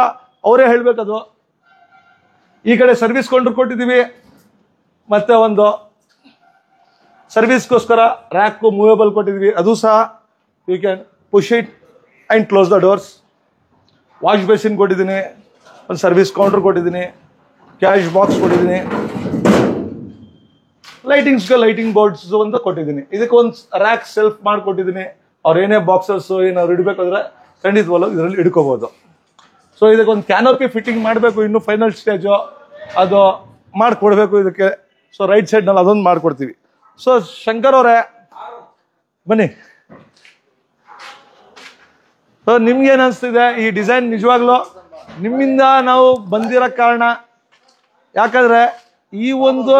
ಅವರೇ ಹೇಳ್ಬೇಕದು. ಈ ಕಡೆ ಸರ್ವಿಸ್ ಕೌಂಟರ್ ಕೊಟ್ಟಿದ್ದೀವಿ, ಮತ್ತೆ ಒಂದು ಸರ್ವಿಸ್ಗೋಸ್ಕರ ರ್ಯಾಕ್ ಮೂವೇಬಲ್ ಕೊಟ್ಟಿದ್ದೀವಿ, ಅದು ಸಹ you can push it and close the doors. Wash basin ಕೊಟ್ಟಿದ್ದೀನಿ, ಒಂದು ಸರ್ವಿಸ್ ಕೌಂಟರ್ ಕೊಟ್ಟಿದ್ದೀನಿ, ಕ್ಯಾಶ್ ಬಾಕ್ಸ್ ಕೊಟ್ಟಿದ್ದೀನಿ, ಲೈಟಿಂಗ್ ಬೋರ್ಡ್ಸ್ ಅಂತ ಕೊಟ್ಟಿದ್ದೀನಿ. ಇದಕ್ಕೆ ಒಂದು ರ್ಯಾಕ್ ಸೆಲ್ಫ್ ಮಾಡಿಕೊಟ್ಟಿದ್ದೀನಿ. ಅವ್ರು ಏನೇ ಬಾಕ್ಸಸ್ ಏನಾದ್ರು ಇಡಬೇಕಾದ್ರೆ ಖಂಡಿತವಲ್ಲ ಇದರಲ್ಲಿ ಇಡ್ಕೋಬಹುದು. ಸೊ ಇದಕ್ಕೊಂದು ಕ್ಯಾನೋಪಿ ಫಿಟ್ಟಿಂಗ್ ಮಾಡಬೇಕು, ಇನ್ನು ಫೈನಲ್ ಸ್ಟೇಜು ಅದು ಮಾಡಿಕೊಡ್ಬೇಕು ಇದಕ್ಕೆ. ಸೊ ರೈಟ್ ಸೈಡ್ನಲ್ಲಿ ಅದೊಂದು ಮಾಡಿಕೊಡ್ತೀವಿ. ಸೊ ಶಂಕರ್ ಅವರೇ ಬನ್ನಿ. ಸೊ ನಿಮ್ಗೇನು ಅನಿಸ್ತಿದೆ ಈ ಡಿಸೈನ್? ನಿಜವಾಗ್ಲೂ ನಿಮ್ಮಿಂದ ನಾವು ಬಂದಿರೋ ಕಾರಣ, ಯಾಕಂದ್ರೆ ಈ ಒಂದು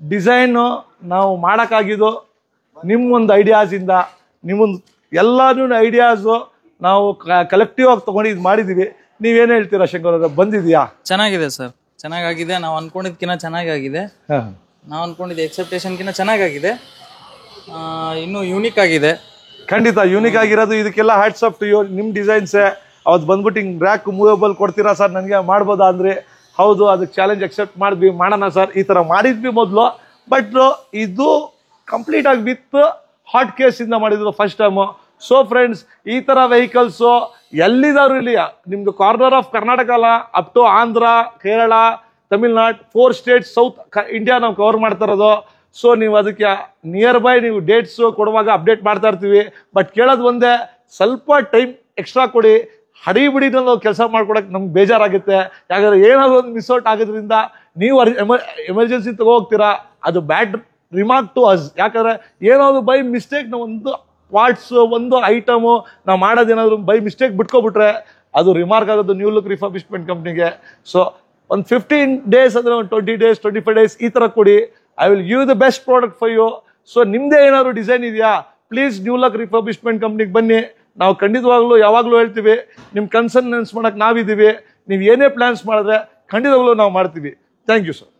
ಡಿಸೈನು ನಾವು ಮಾಡೋಕ್ಕಾಗಿದ್ದು ನಿಮ್ಮೊಂದು ಐಡಿಯಾಸಿಂದ. ನಿಮ್ಮೊಂದು ಎಲ್ಲಾನು ಐಡಿಯಾಸು ನಾವು ಕಲೆಕ್ಟಿವ್ ಆಗಿ ತೊಗೊಂಡು ಇದು ಮಾಡಿದ್ದೀವಿ. ನೀವೇನು ಹೇಳ್ತೀರಾ ಶಂಕರ್ ಅವರ? ಬಂದಿದೆಯಾ? ಚೆನ್ನಾಗಿದೆ ಸರ್, ಚೆನ್ನಾಗಿದೆ. ನಾವು ಅನ್ಕೊಂಡಿದ್ಕಿಂತ ಚೆನ್ನಾಗಿದೆ. ನಾವು ಅನ್ಕೊಂಡಿದ್ದೆ ಎಕ್ಸೆಪ್ಟೇಷನ್ಗಿಂತ ಚೆನ್ನಾಗಿದೆ. ಇನ್ನೂ ಯೂನಿಕ್ ಆಗಿದೆ. ಖಂಡಿತ ಯೂನಿಕ್ ಆಗಿರೋದು. ಇದಕ್ಕೆಲ್ಲ ಹ್ಯಾಟ್ಸ್ ಆಫ್ ಟು ಯು. ನಿಮ್ಮ ಡಿಸೈನ್ಸೇ ಅವತ್ತು ಬಂದ್ಬಿಟ್ಟು ಹಿಂಗೆ ರ್ಯಾಕ್ ಮೂವೇಬಲ್ ಕೊಡ್ತೀರಾ ಸರ್ ನನಗೆ ಮಾಡ್ಬೋದಾ ಅಂದರೆ, ಹೌದು ಅದಕ್ಕೆ ಚಾಲೆಂಜ್ ಅಕ್ಸೆಪ್ಟ್ ಮಾಡಿದ್ವಿ, ಮಾಡೋಣ ಸರ್. ಈ ಥರ ಮಾಡಿದ್ವಿ ಮೊದಲು, ಬಟ್ ಇದು ಕಂಪ್ಲೀಟ್ ಆಗಿ ವಿತ್ ಹಾಟ್ ಕೇಸಿಂದ ಮಾಡಿದ್ರು ಫಸ್ಟ್ ಟೈಮು. ಸೊ ಫ್ರೆಂಡ್ಸ್, ಈ ಥರ ವೆಹಿಕಲ್ಸು ಎಲ್ಲಿದಾದ್ರು ಇಲ್ಲಿ, ನಿಮ್ದು ಕಾರ್ನರ್ ಆಫ್ ಕರ್ನಾಟಕ ಅಲ್ಲ, up to Andhra, Kerala, Tamil Nadu, 4 states south India ನಾವು ಕವರ್ ಮಾಡ್ತಾ ಇರೋದು. ಸೊ ನೀವು ಅದಕ್ಕೆ ನಿಯರ್ ಬೈ ನೀವು ಡೇಟ್ಸು ಕೊಡುವಾಗ ಅಪ್ಡೇಟ್ ಮಾಡ್ತಾ ಇರ್ತೀವಿ. ಬಟ್ ಕೇಳೋದು ಒಂದೇ, ಸ್ವಲ್ಪ ಟೈಮ್ ಎಕ್ಸ್ಟ್ರಾ ಕೊಡಿ. ಹಡಿಬಿಡಿನಲ್ಲಿ ನಾವು ಕೆಲಸ ಮಾಡ್ಕೊಡಕ್ಕೆ ನಮ್ಗೆ ಬೇಜಾರಾಗುತ್ತೆ. ಯಾಕಂದ್ರೆ ಏನಾದ್ರು ಒಂದು ಮಿಸ್ಔಟ್ ಆಗೋದ್ರಿಂದ ನೀವು ಎಮರ್ಜೆನ್ಸಿ ಹೋಗ್ತೀರಾ, ಅದು ಬ್ಯಾಡ್ ರಿಮಾರ್ಕ್ ಟು ಅಸ್. ಯಾಕಂದ್ರೆ ಏನಾದ್ರು ಬೈ ಮಿಸ್ಟೇಕ್ ನಾವು ಒಂದು ಪಾರ್ಟ್ಸ್, ಒಂದು ಐಟಮು ನಾವು ಮಾಡೋದೇನಾದ್ರು ಬೈ ಮಿಸ್ಟೇಕ್ ಬಿಟ್ಕೊಬಿಟ್ರೆ ಅದು ರಿಮಾರ್ಕ್ ಆಗೋದು ನ್ಯೂ ಲುಕ್ ರಿಫರ್ಬಿಶ್ಮೆಂಟ್ ಕಂಪ್ನಿಗೆ. ಸೊ ಒಂದು 15 ಡೇಸ್ ಅಂದರೆ ಒಂದು 20 ಡೇಸ್ 25 ಡೇಸ್ ಈ ಥರ ಕೊಡಿ. I will give the best product for you. So ನಿಮ್ಮದೇ ಏನಾದ್ರು ಡಿಸೈನ್ ಇದೆಯಾ, ಪ್ಲೀಸ್ ನ್ಯೂ ಲುಕ್ ರಿಫರ್ಬಿಶ್ಮೆಂಟ್ ಕಂಪ್ನಿಗೆ ಬನ್ನಿ. ನಾವು ಖಂಡಿತವಾಗ್ಲೂ ಯಾವಾಗಲೂ ಹೇಳ್ತೀವಿ, ನಿಮ್ಮ ಕನ್ಸರ್ನೆನ್ಸ್ ಮಾಡೋಕ್ಕೆ ನಾವಿದ್ದೀವಿ. ನೀವು ಏನೇ ಪ್ಲಾನ್ಸ್ ಮಾಡಿದ್ರೆ ಖಂಡಿತವಾಗ್ಲೂ ನಾವು ಮಾಡ್ತೀವಿ. Thank you sir.